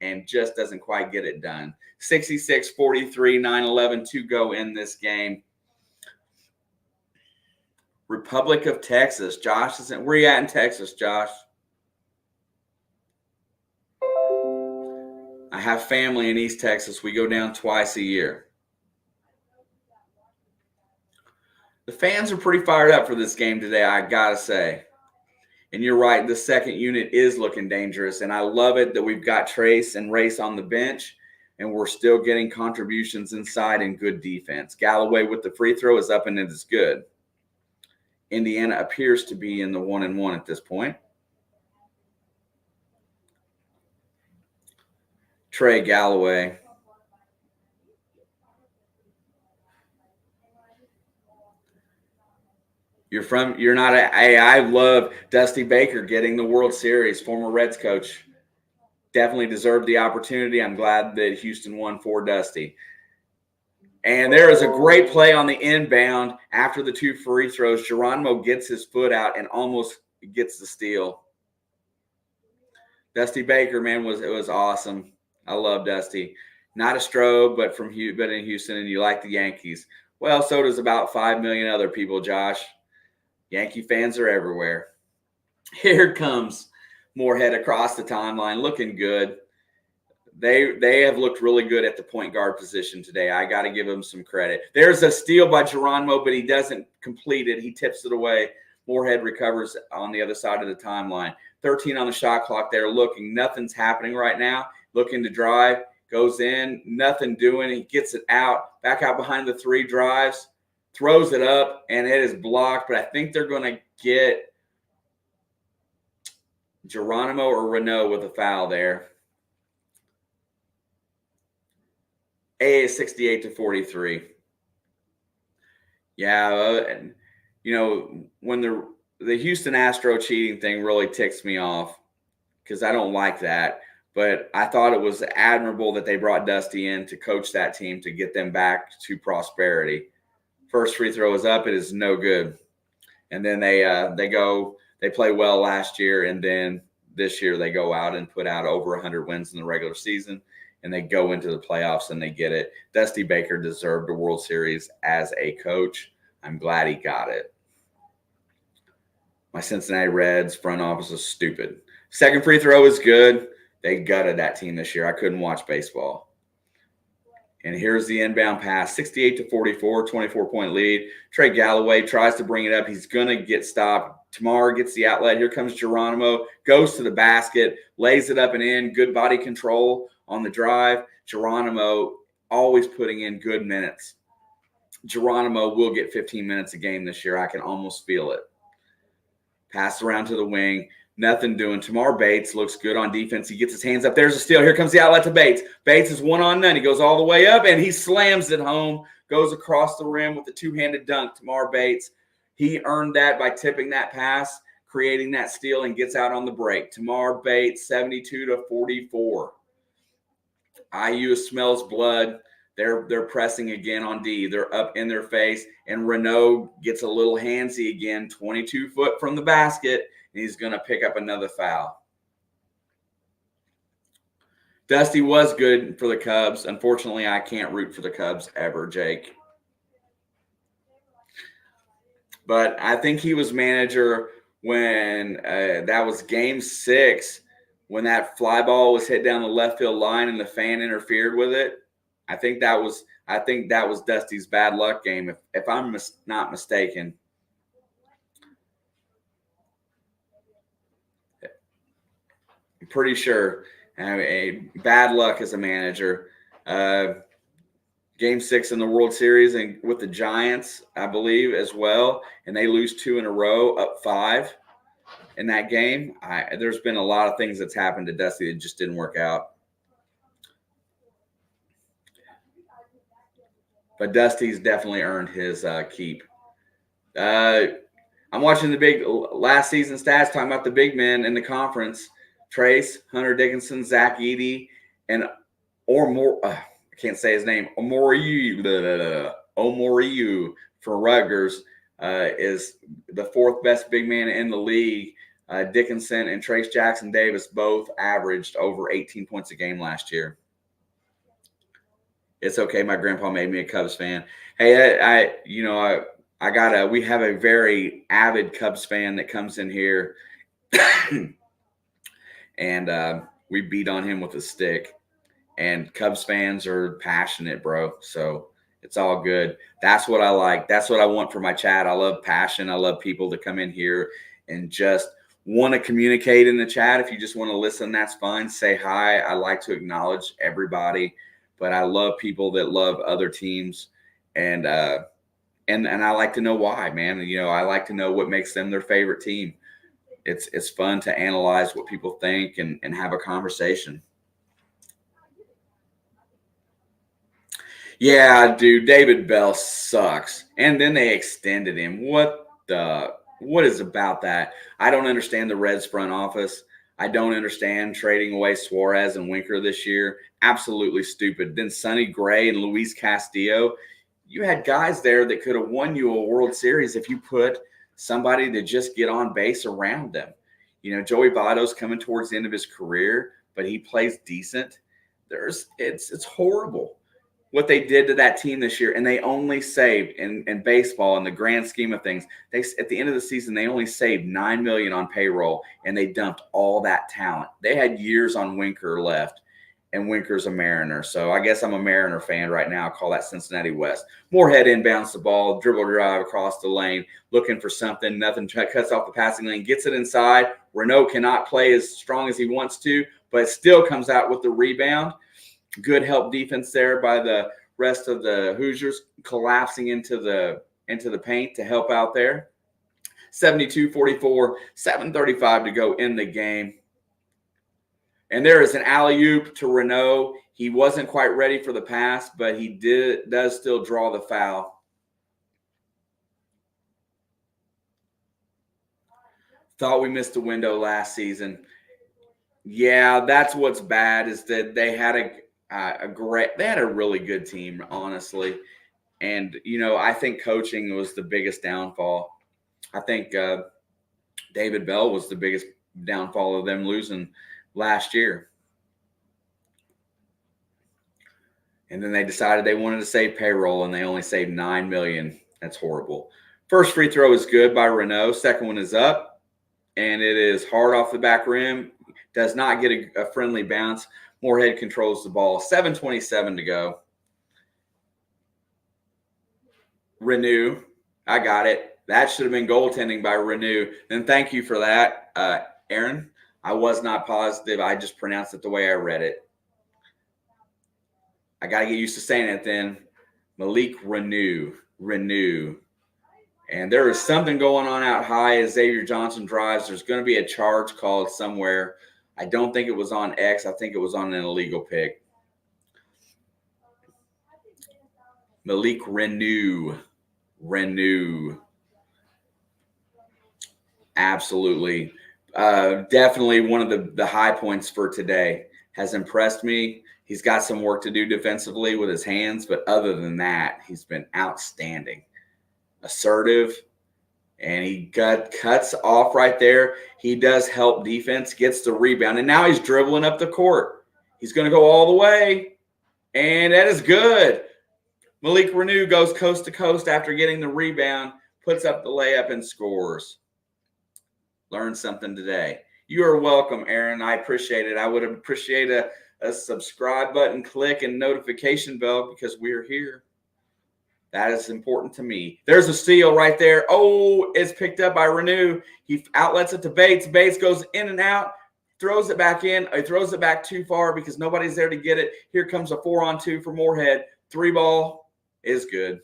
and just doesn't quite get it done. 66-43, 9-11 to go in this game. Republic of Texas. Josh isn't. Where you at in Texas, Josh? I have family in East Texas. We go down twice a year. The fans are pretty fired up for this game today, I gotta say. And you're right, the second unit is looking dangerous. And I love it that we've got Trace and Race on the bench, and we're still getting contributions inside and good defense. Galloway with the free throw is up, and it is good. Indiana appears to be in the 1-1 at this point. Trey Galloway. I love Dusty Baker getting the World Series, former Reds coach. Definitely deserved the opportunity. I'm glad that Houston won for Dusty. And there is a great play on the inbound after the two free throws. Geronimo gets his foot out and almost gets the steal. Dusty Baker, man, it was awesome. I love Dusty. Not a strobe, but in Houston, and you like the Yankees. Well, so does about 5 million other people, Josh. Yankee fans are everywhere. Here comes Morehead across the timeline, looking good. They have looked really good at the point guard position today. I got to give them some credit. There's a steal by Geronimo, but he doesn't complete it. He tips it away. Morehead recovers on the other side of the timeline. 13 on the shot clock there, looking. Nothing's happening right now. Looking to drive. Goes in. Nothing doing. He gets it out. Back out behind the three, drives. Throws it up, and it is blocked. But I think they're going to get Geronimo or Renault with a foul there. 68-43. Yeah, and when the Houston Astro cheating thing really ticks me off because I don't like that. But I thought it was admirable that they brought Dusty in to coach that team to get them back to prosperity. First free throw is up. It is no good. And then they play well last year, and then this year they go out and put out over 100 wins in the regular season, and they go into the playoffs and they get it. Dusty Baker deserved a World Series as a coach. I'm glad he got it. My Cincinnati Reds front office is stupid. Second free throw is good. They gutted that team this year. I couldn't watch baseball. And here's the inbound pass, 68-44, 24-point lead. Trey Galloway tries to bring it up. He's going to get stopped. Tamar gets the outlet. Here comes Geronimo, goes to the basket, lays it up and in. Good body control on the drive. Geronimo always putting in good minutes. Geronimo will get 15 minutes a game this year. I can almost feel it. Pass around to the wing. Nothing doing. Tamar Bates looks good on defense. He gets his hands up. There's a steal. Here comes the outlet to Bates. Bates is 1-on-none. He goes all the way up, and he slams it home. Goes across the rim with a two-handed dunk. Tamar Bates. He earned that by tipping that pass, creating that steal, and gets out on the break. Tamar Bates, 72-44. IU smells blood. They're pressing again on D. They're up in their face, and Renault gets a little handsy again, 22 foot from the basket. And he's going to pick up another foul. Dusty was good for the Cubs. Unfortunately, I can't root for the Cubs ever, Jake. But I think he was manager when that was Game 6, when that fly ball was hit down the left field line and the fan interfered with it. I think that was Dusty's bad luck game, if I'm not mistaken. Pretty sure. Bad luck as a manager. Game 6 in the World Series and with the Giants, I believe, as well. And they lose 2 in a row, up 5 in that game. There's been a lot of things that's happened to Dusty that just didn't work out. But Dusty's definitely earned his keep. I'm watching the big last season stats talking about the big men in the conference. Trace, Hunter Dickinson, Zach Eady, and I can't say his name, Omoriu for Rutgers is the fourth best big man in the league. Dickinson and Trace Jackson Davis both averaged over 18 points a game last year. It's okay. My grandpa made me a Cubs fan. Hey, we have a very avid Cubs fan that comes in here and we beat on him with a stick. And Cubs fans are passionate, bro. So it's all good. That's what I like. That's what I want for my chat. I love passion. I love people to come in here and just want to communicate in the chat. If you just want to listen, that's fine. Say hi. I like to acknowledge everybody, but I love people that love other teams, and I like to know why, man. I like to know what makes them their favorite team. It's fun to analyze what people think and have a conversation. Yeah, dude, David Bell sucks. And then they extended him. What is about that? I don't understand the Reds front office. I don't understand trading away Suarez and Winker this year. Absolutely stupid. Then Sonny Gray and Luis Castillo. You had guys there that could have won you a World Series if you put somebody to just get on base around them. Joey Votto's coming towards the end of his career, but he plays decent. It's horrible what they did to that team this year, and they only saved in baseball in the grand scheme of things. At the end of the season, they only saved $9 million on payroll, and they dumped all that talent. They had years on Winker left, and Winker's a Mariner. So I guess I'm a Mariner fan right now. I'll call that Cincinnati West. Morehead inbounds the ball, dribble drive across the lane, looking for something. Nothing, cuts off the passing lane, gets it inside. Renault cannot play as strong as he wants to, but still comes out with the rebound. Good help defense there by the rest of the Hoosiers, collapsing into the paint to help out there. 72-44, 7:35 to go in the game. And there is an alley-oop to Renault. He wasn't quite ready for the pass, but he does still draw the foul. Thought we missed a window last season. Yeah, that's what's bad, is that they had they had a really good team, honestly. And, I think coaching was the biggest downfall. I think David Bell was the biggest downfall of them losing last year. And then they decided they wanted to save payroll, and they only saved $9 million. That's horrible. First free throw is good by Renault. Second one is up, and it is hard off the back rim. Does not get a friendly bounce. Morehead controls the ball. 7:27 to go. Renew. I got it. That should have been goaltending by Renew. Then thank you for that, Aaron. I was not positive. I just pronounced it the way I read it. I got to get used to saying it then. Malik Renew. And there is something going on out high as Xavier Johnson drives. There's going to be a charge called somewhere. I don't think it was on X. I think it was on an illegal pick. Malik Renew. Absolutely. Definitely one of the high points for today. Has impressed me. He's got some work to do defensively with his hands, but other than that, he's been outstanding. Assertive. And he cuts off right there. He does help defense, gets the rebound. And now he's dribbling up the court. He's going to go all the way. And that is good. Malik Renew goes coast to coast after getting the rebound, puts up the layup, and scores. Learned something today. You are welcome, Aaron. I appreciate it. I would appreciate a subscribe button, click, and notification bell because we're here. That is important to me. There's a steal right there. Oh, it's picked up by Renew. He outlets it to Bates. Bates goes in and out, throws it back in. He throws it back too far because nobody's there to get it. Here comes a 4-on-2 for Morehead. 3-ball is good.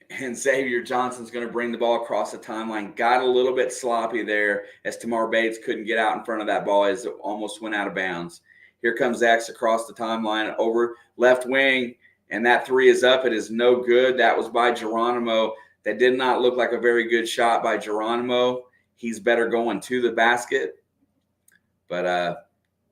And Xavier Johnson's going to bring the ball across the timeline. Got a little bit sloppy there as Tamar Bates couldn't get out in front of that ball as it almost went out of bounds. Here comes X across the timeline over left wing, and that three is up. It is no good. That was by Geronimo. That did not look like a very good shot by Geronimo. He's better going to the basket. But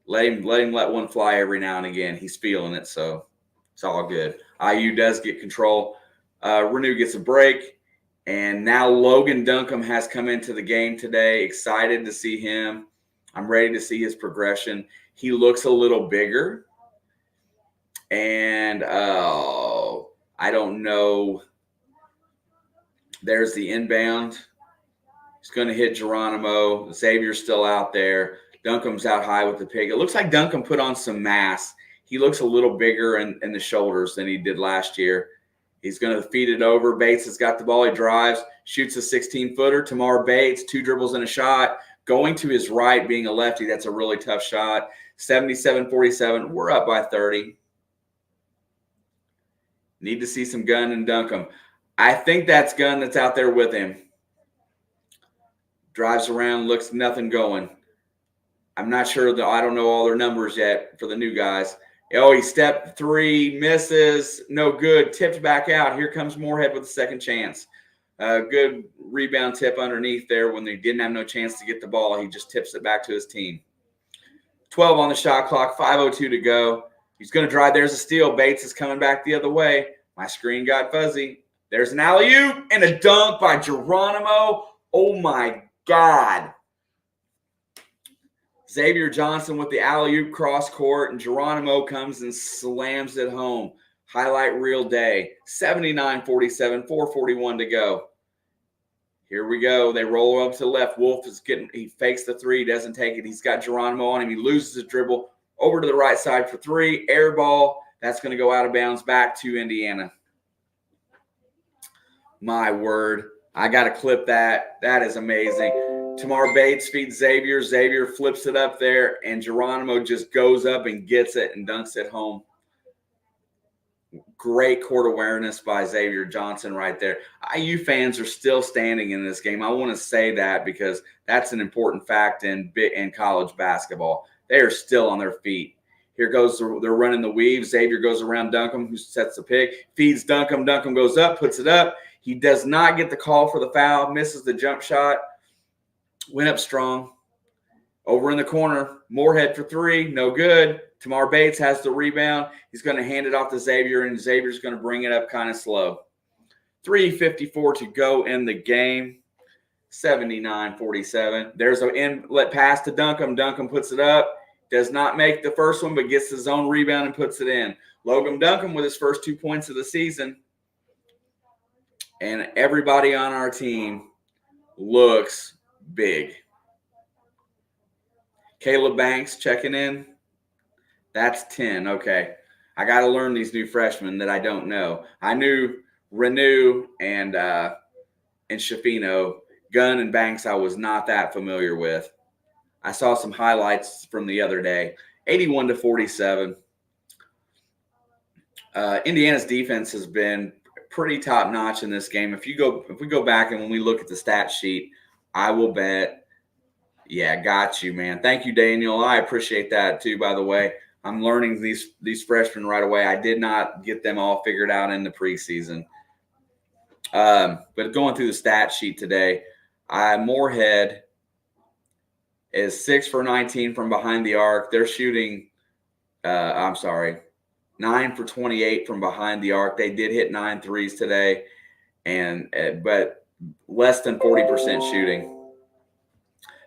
let him let one fly every now and again. He's feeling it, so it's all good. IU does get control. Renew gets a break, and now Logan Duncombe has come into the game today. Excited to see him. I'm ready to see his progression. He looks a little bigger, and I don't know. There's the inbound. He's going to hit Geronimo. Xavier's still out there. Duncombe's out high with the pick. It looks like Duncombe put on some mass. He looks a little bigger in the shoulders than he did last year. He's going to feed it over. Bates has got the ball. He drives, shoots a 16-footer. Tamar Bates, 2 dribbles and a shot. Going to his right, being a lefty, that's a really tough shot. 77-47. We're up by 30. Need to see some Gunn and Duncombe. I think that's Gunn that's out there with him. Drives around, looks nothing going. I'm not sure I don't know all their numbers yet for the new guys. Oh, he stepped 3, misses, no good, tipped back out. Here comes Morehead with a second chance. Good rebound tip underneath there when they didn't have no chance to get the ball. He just tips it back to his team. 12 on the shot clock, 5:02 to go. He's going to drive. There's a steal. Bates is coming back the other way. My screen got fuzzy. There's an alley-oop and a dunk by Geronimo. Oh, my God. Xavier Johnson with the alley-oop cross court, and Geronimo comes and slams it home. Highlight reel day. 79-47, 4:41 to go. Here we go. They roll up to the left. Wolf is he fakes the 3, doesn't take it. He's got Geronimo on him. He loses his dribble over to the right side for 3. Air ball. That's going to go out of bounds back to Indiana. My word. I got to clip that. That is amazing. Tamar Bates feeds Xavier. Xavier flips it up there, and Geronimo just goes up and gets it and dunks it home. Great court awareness by Xavier Johnson right there. IU fans are still standing in this game. I want to say that because that's an important fact in college basketball. They are still on their feet. Here goes, they're running the weave. Xavier goes around Duncombe, who sets the pick, feeds Duncombe. Duncombe goes up, puts it up. He does not get the call for the foul, misses the jump shot. Went up strong. Over in the corner, Morehead for 3, no good. Tamar Bates has the rebound. He's going to hand it off to Xavier, and Xavier's going to bring it up kind of slow. 3:54 to go in the game. 79-47. There's an inlet pass to Duncombe. Duncombe puts it up. Does not make the first one, but gets his own rebound and puts it in. Logan Duncombe with his first 2 points of the season. And everybody on our team looks big. Caleb Banks checking in. That's 10. Okay. I got to learn these new freshmen that I don't know. I knew Renew and Shafino. Gunn and Banks I was not that familiar with. I saw some highlights from the other day. 81-47. Indiana's defense has been pretty top-notch in this game. If we go back and when we look at the stat sheet, I will bet. Yeah, got you, man. Thank you, Daniel. I appreciate that too, by the way. I'm learning these freshmen right away. I did not get them all figured out in the preseason. But going through the stat sheet today, Morehead is 6 for 19 from behind the arc. They're shooting, 9 for 28 from behind the arc. They did hit 9 threes today, but less than 40% shooting.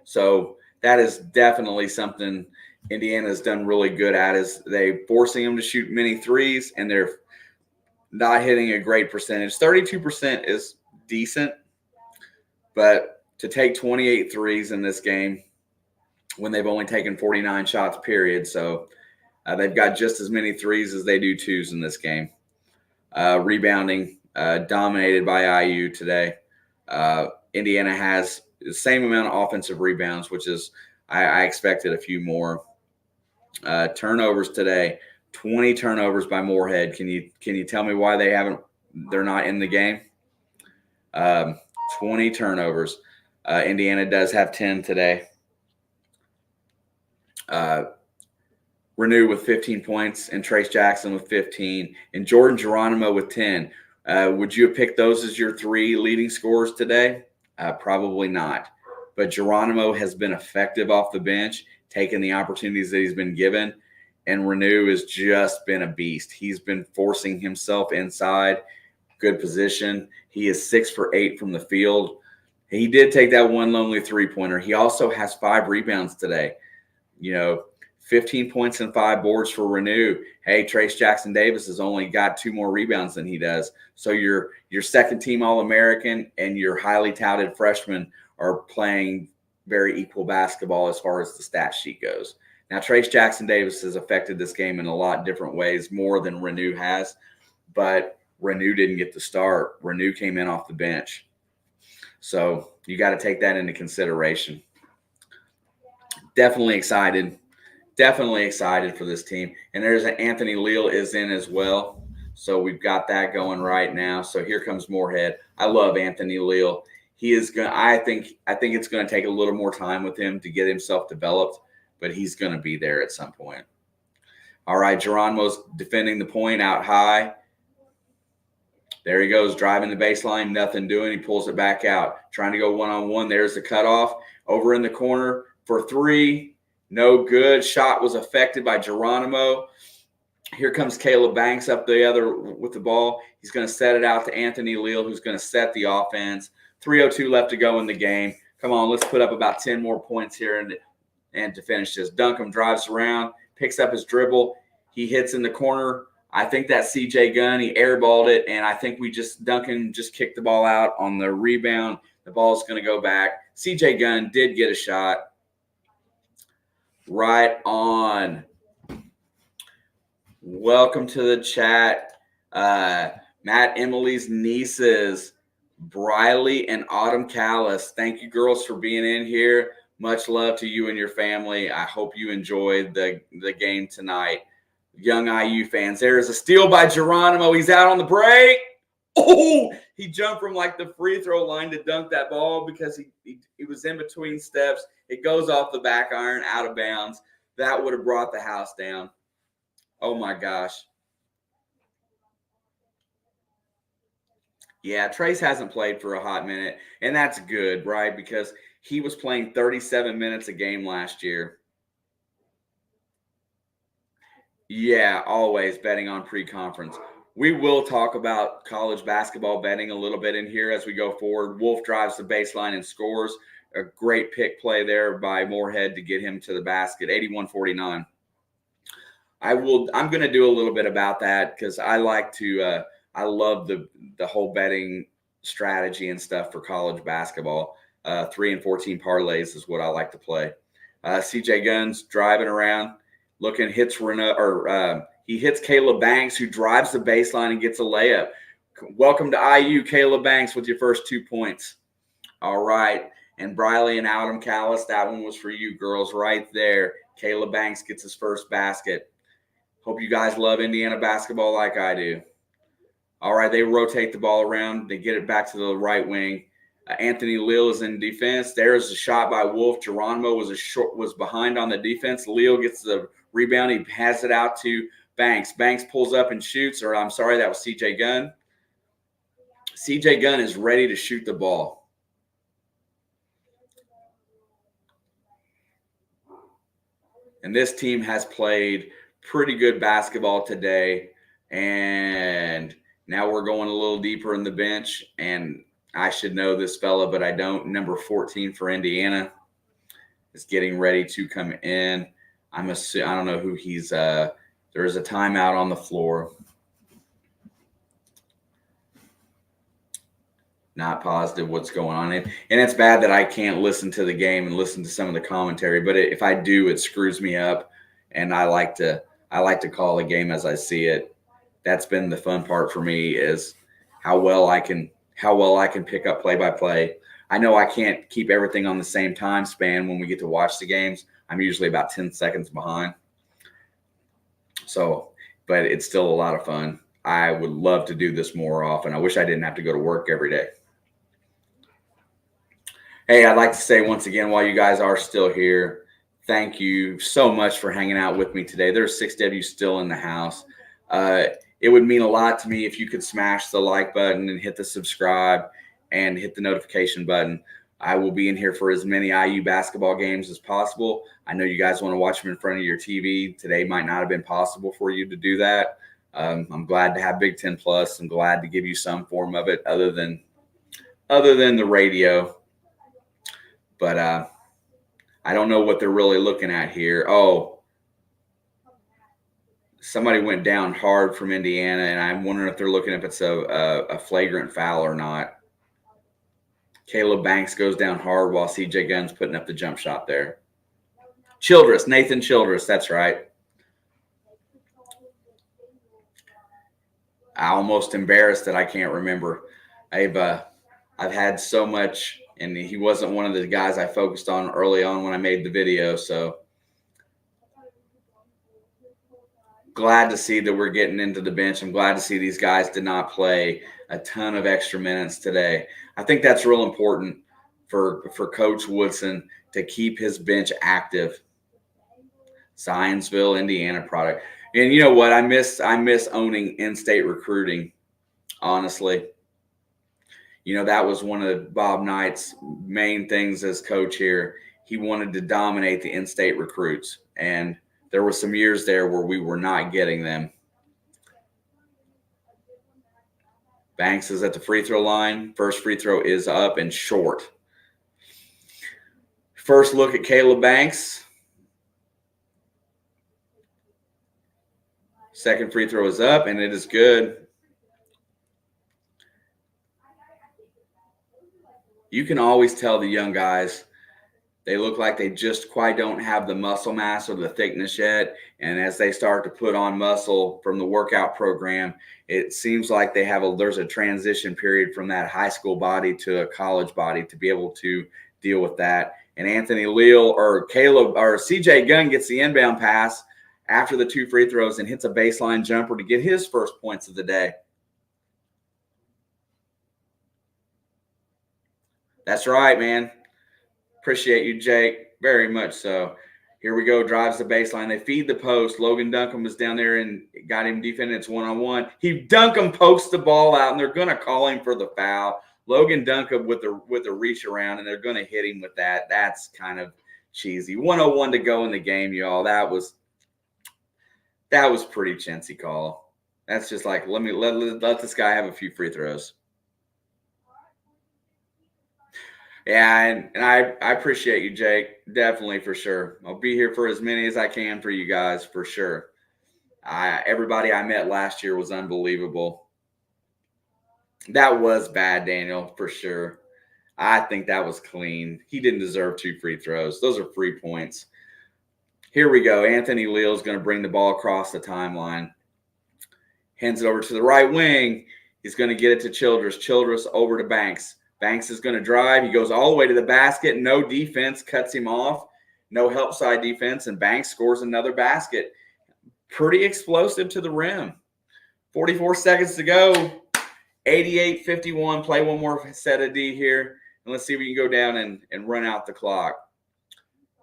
So that is definitely something Indiana's done really good at, is they forcing them to shoot many threes, and they're not hitting a great percentage. 32% is decent, but to take 28 threes in this game when they've only taken 49 shots, period. So they've got just as many threes as they do twos in this game. Rebounding dominated by IU today. Indiana has the same amount of offensive rebounds, which is I expected a few more. Turnovers today, 20 turnovers by Morehead. Can you tell me why they're not in the game? 20 turnovers. Indiana does have 10 today. Renew with 15 points, and Trace Jackson with 15, and Jordan Geronimo with 10. Would you have picked those as your 3 leading scorers today? Probably not. But Geronimo has been effective off the bench, taking the opportunities that he's been given. And Renew has just been a beast. He's been forcing himself inside, good position. He is 6 for 8 from the field. He did take that one lonely 3-pointer. He also has 5 rebounds today. 15 points and 5 boards for Renew. Hey, Trace Jackson Davis has only got 2 more rebounds than he does. So your second team All-American and your highly touted freshman are playing very equal basketball as far as the stat sheet goes. Now, Trace Jackson Davis has affected this game in a lot of different ways, more than Renew has, but Renew didn't get the start. Renew came in off the bench. So you got to take that into consideration. Definitely excited for this team. And there's an Anthony Leal is in as well. So we've got that going right now. So here comes Morehead. I love Anthony Leal. He is going. I think it's going to take a little more time with him to get himself developed, but he's going to be there at some point. All right, Geronimo's defending the point out high. There he goes, driving the baseline, nothing doing. He pulls it back out, trying to go one-on-one. There's the cutoff. Over in the corner for 3. No good. Shot was affected by Geronimo. Here comes Caleb Banks up the other with the ball. He's going to set it out to Anthony Leal, who's going to set the offense. 3:02 left to go in the game. Come on, let's put up about 10 more points here and to finish this. Duncombe drives around, picks up his dribble. He hits in the corner. I think that CJ Gunn, he airballed it, and I think Duncan just kicked the ball out on the rebound. The ball's going to go back. CJ Gunn did get a shot. Right on. Welcome to the chat. Matt Emily's nieces, Briley and Autumn Callis. Thank you, girls, for being in here. Much love to you and your family. I hope you enjoyed the game tonight. Young IU fans. There is a steal by Geronimo. He's out on the break. Oh, he jumped from like the free throw line to dunk that ball because he was in between steps. It goes off the back iron, out of bounds. That would have brought the house down. Oh, my gosh. Yeah, Trace hasn't played for a hot minute, and that's good, right? Because he was playing 37 minutes a game last year. Yeah, always betting on pre-conference. We will talk about college basketball betting a little bit in here as we go forward. Wolf drives the baseline and scores. A great pick play there by Morehead to get him to the basket, 81-49. I'm going to do a little bit about that because I like to I love the whole betting strategy and stuff for college basketball. 3 and 14 parlays is what I like to play. CJ Gunn's driving around, looking, hits he hits Caleb Banks, who drives the baseline and gets a layup. Welcome to IU, Caleb Banks, with your first 2 points. All right. And Briley and Autumn Callis, that one was for you girls right there. Caleb Banks gets his first basket. Hope you guys love Indiana basketball like I do. All right, they rotate the ball around. They get it back to the right wing. Anthony Leal is in defense. There's a shot by Wolf. Geronimo was behind on the defense. Leal gets the rebound. He has it out to Banks. Banks pulls up and shoots. That was CJ Gunn. CJ Gunn is ready to shoot the ball. And this team has played pretty good basketball today. And now we're going a little deeper in the bench. And I should know this fella, but I don't. Number 14 for Indiana is getting ready to come in. I don't know who he's there is a timeout on the floor. Not positive what's going on. And it's bad that I can't listen to the game and listen to some of the commentary, but if I do, it screws me up. And I like to call the game as I see it. That's been the fun part for me, is how well I can pick up play-by-play. I know I can't keep everything on the same time span when we get to watch the games. I'm usually about 10 seconds behind. So, but it's still a lot of fun. I would love to do this more often. I wish I didn't have to go to work every day. Hey, I'd like to say once again, while you guys are still here, thank you so much for hanging out with me today. There's 6W still in the house. it would mean a lot to me if you could smash the like button and hit the subscribe and hit the notification button. I will be in here for as many IU basketball games as possible. I know you guys want to watch them in front of your TV. Today might not have been possible for you to do that. I'm glad to have Big Ten Plus. I'm glad to give you some form of it other than the radio. But I don't know what they're really looking at here. Oh, somebody went down hard from Indiana, and I'm wondering if they're looking if it's a flagrant foul or not. Caleb Banks goes down hard while CJ Gunn's putting up the jump shot there. Nathan Childress, that's right. I'm almost embarrassed that I can't remember. I've had so much, and he wasn't one of the guys I focused on early on when I made the video, so glad to see that we're getting into the bench. I'm glad to see these guys did not play a ton of extra minutes today. I think that's real important for Coach Woodson to keep his bench active. Zionsville, Indiana product. And you know what? I miss owning in-state recruiting, honestly. You know, that was one of Bob Knight's main things as coach here. He wanted to dominate the in-state recruits, and there were some years there where we were not getting them. Banks is at the free throw line. First free throw is up and short. First look at Caleb Banks. Second free throw is up, and it is good. You can always tell the young guys, they look like they just quite don't have the muscle mass or the thickness yet. And as they start to put on muscle from the workout program, it seems like there's a transition period from that high school body to a college body to be able to deal with that. And Anthony Leal or CJ Gunn gets the inbound pass after the two free throws and hits a baseline jumper to get his first points of the day. That's right, man. Appreciate you, Jake. Very much so. Here we go. Drives the baseline. They feed the post. Logan Duncombe was down there and got him defending. It's one-on-one. Duncombe posts the ball out, and they're going to call him for the foul. Logan Duncombe with the reach around, and they're going to hit him with that. That's kind of cheesy. 1:01 to go in the game, y'all. That was pretty chintzy call. That's just like, let this guy have a few free throws. Yeah, and I appreciate you, Jake. Definitely, for sure. I'll be here for as many as I can for you guys, for sure. Everybody I met last year was unbelievable. That was bad, Daniel, for sure. I think that was clean. He didn't deserve two free throws. Those are free points. Here we go. Anthony Leal is going to bring the ball across the timeline. Hands it over to the right wing. He's going to get it to Childress. Childress over to Banks. Banks is going to drive. He goes all the way to the basket. No defense, cuts him off. No help side defense, and Banks scores another basket. Pretty explosive to the rim. 44 seconds to go. 88-51. Play one more set of D here, and let's see if we can go down and run out the clock.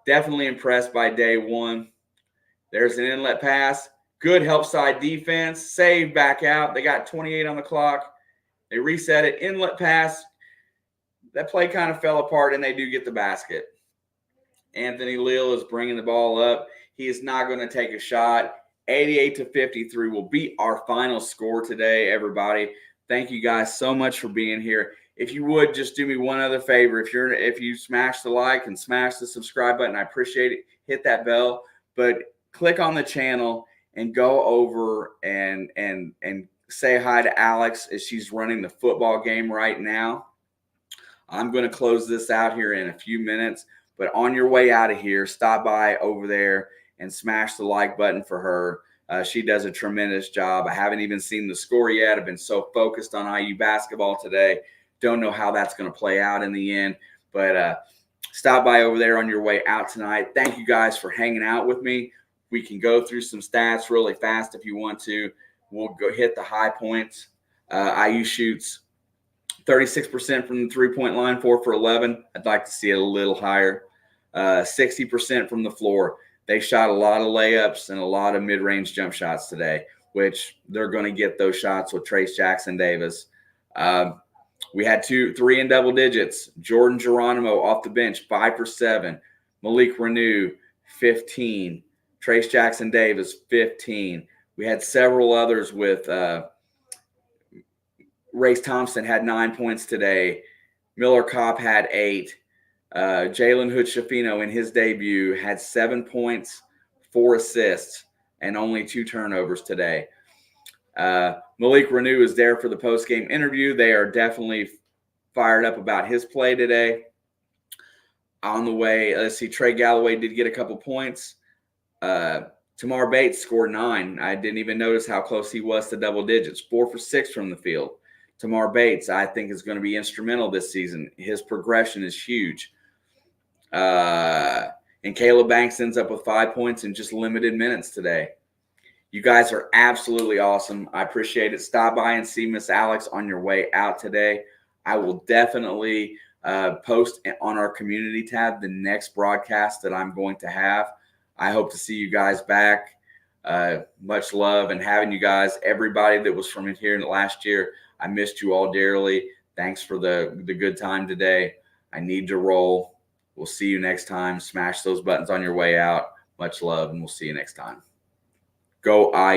Definitely impressed by day one. There's an inlet pass. Good help side defense. Save back out. They got 28 on the clock. They reset it. Inlet pass. That play kind of fell apart, and they do get the basket. Anthony Leal is bringing the ball up. He is not going to take a shot. 88-53 will be our final score today, everybody. Thank you guys so much for being here. If you would, just do me one other favor. If you smash the like and smash the subscribe button, I appreciate it. Hit that bell, but click on the channel and go over and say hi to Alex as she's running the football game right now. I'm going to close this out here in a few minutes, but on your way out of here, stop by over there and smash the like button for her. She does a tremendous job. I haven't even seen the score yet. I've been so focused on IU basketball today. Don't know how that's going to play out in the end, but stop by over there on your way out tonight. Thank you guys for hanging out with me. We can go through some stats really fast if you want to. We'll go hit the high points. IU shoots 36% from the three-point line, 4 for 11. I'd like to see it a little higher. 60% from the floor. They shot a lot of layups and a lot of mid-range jump shots today. which they're going to get those shots with Trace Jackson Davis. We had 3 in double digits. Jordan Geronimo off the bench, 5 for 7. Malik Renew, 15. Trace Jackson Davis, 15. We had several others with Race Thompson had 9 points today. Miller Kopp had 8. Jalen Hood-Schifino in his debut had 7 points, 4 assists, and only 2 turnovers today. Malik Renew is there for the post-game interview. They are definitely fired up about his play today. On the way, let's see, Trey Galloway did get a couple points. Tamar Bates scored 9. I didn't even notice how close he was to double digits. 4 for 6 from the field. Tamar Bates, I think, is going to be instrumental this season. His progression is huge. And Caleb Banks ends up with 5 points in just limited minutes today. You guys are absolutely awesome. I appreciate it. Stop by and see Miss Alex on your way out today. I will definitely post on our community tab the next broadcast that I'm going to have. I hope to see you guys back. Much love and having you guys. Everybody that was from here in the last year, I missed you all dearly. Thanks for the good time today. I need to roll. We'll see you next time. Smash those buttons on your way out. Much love, and we'll see you next time. Go I.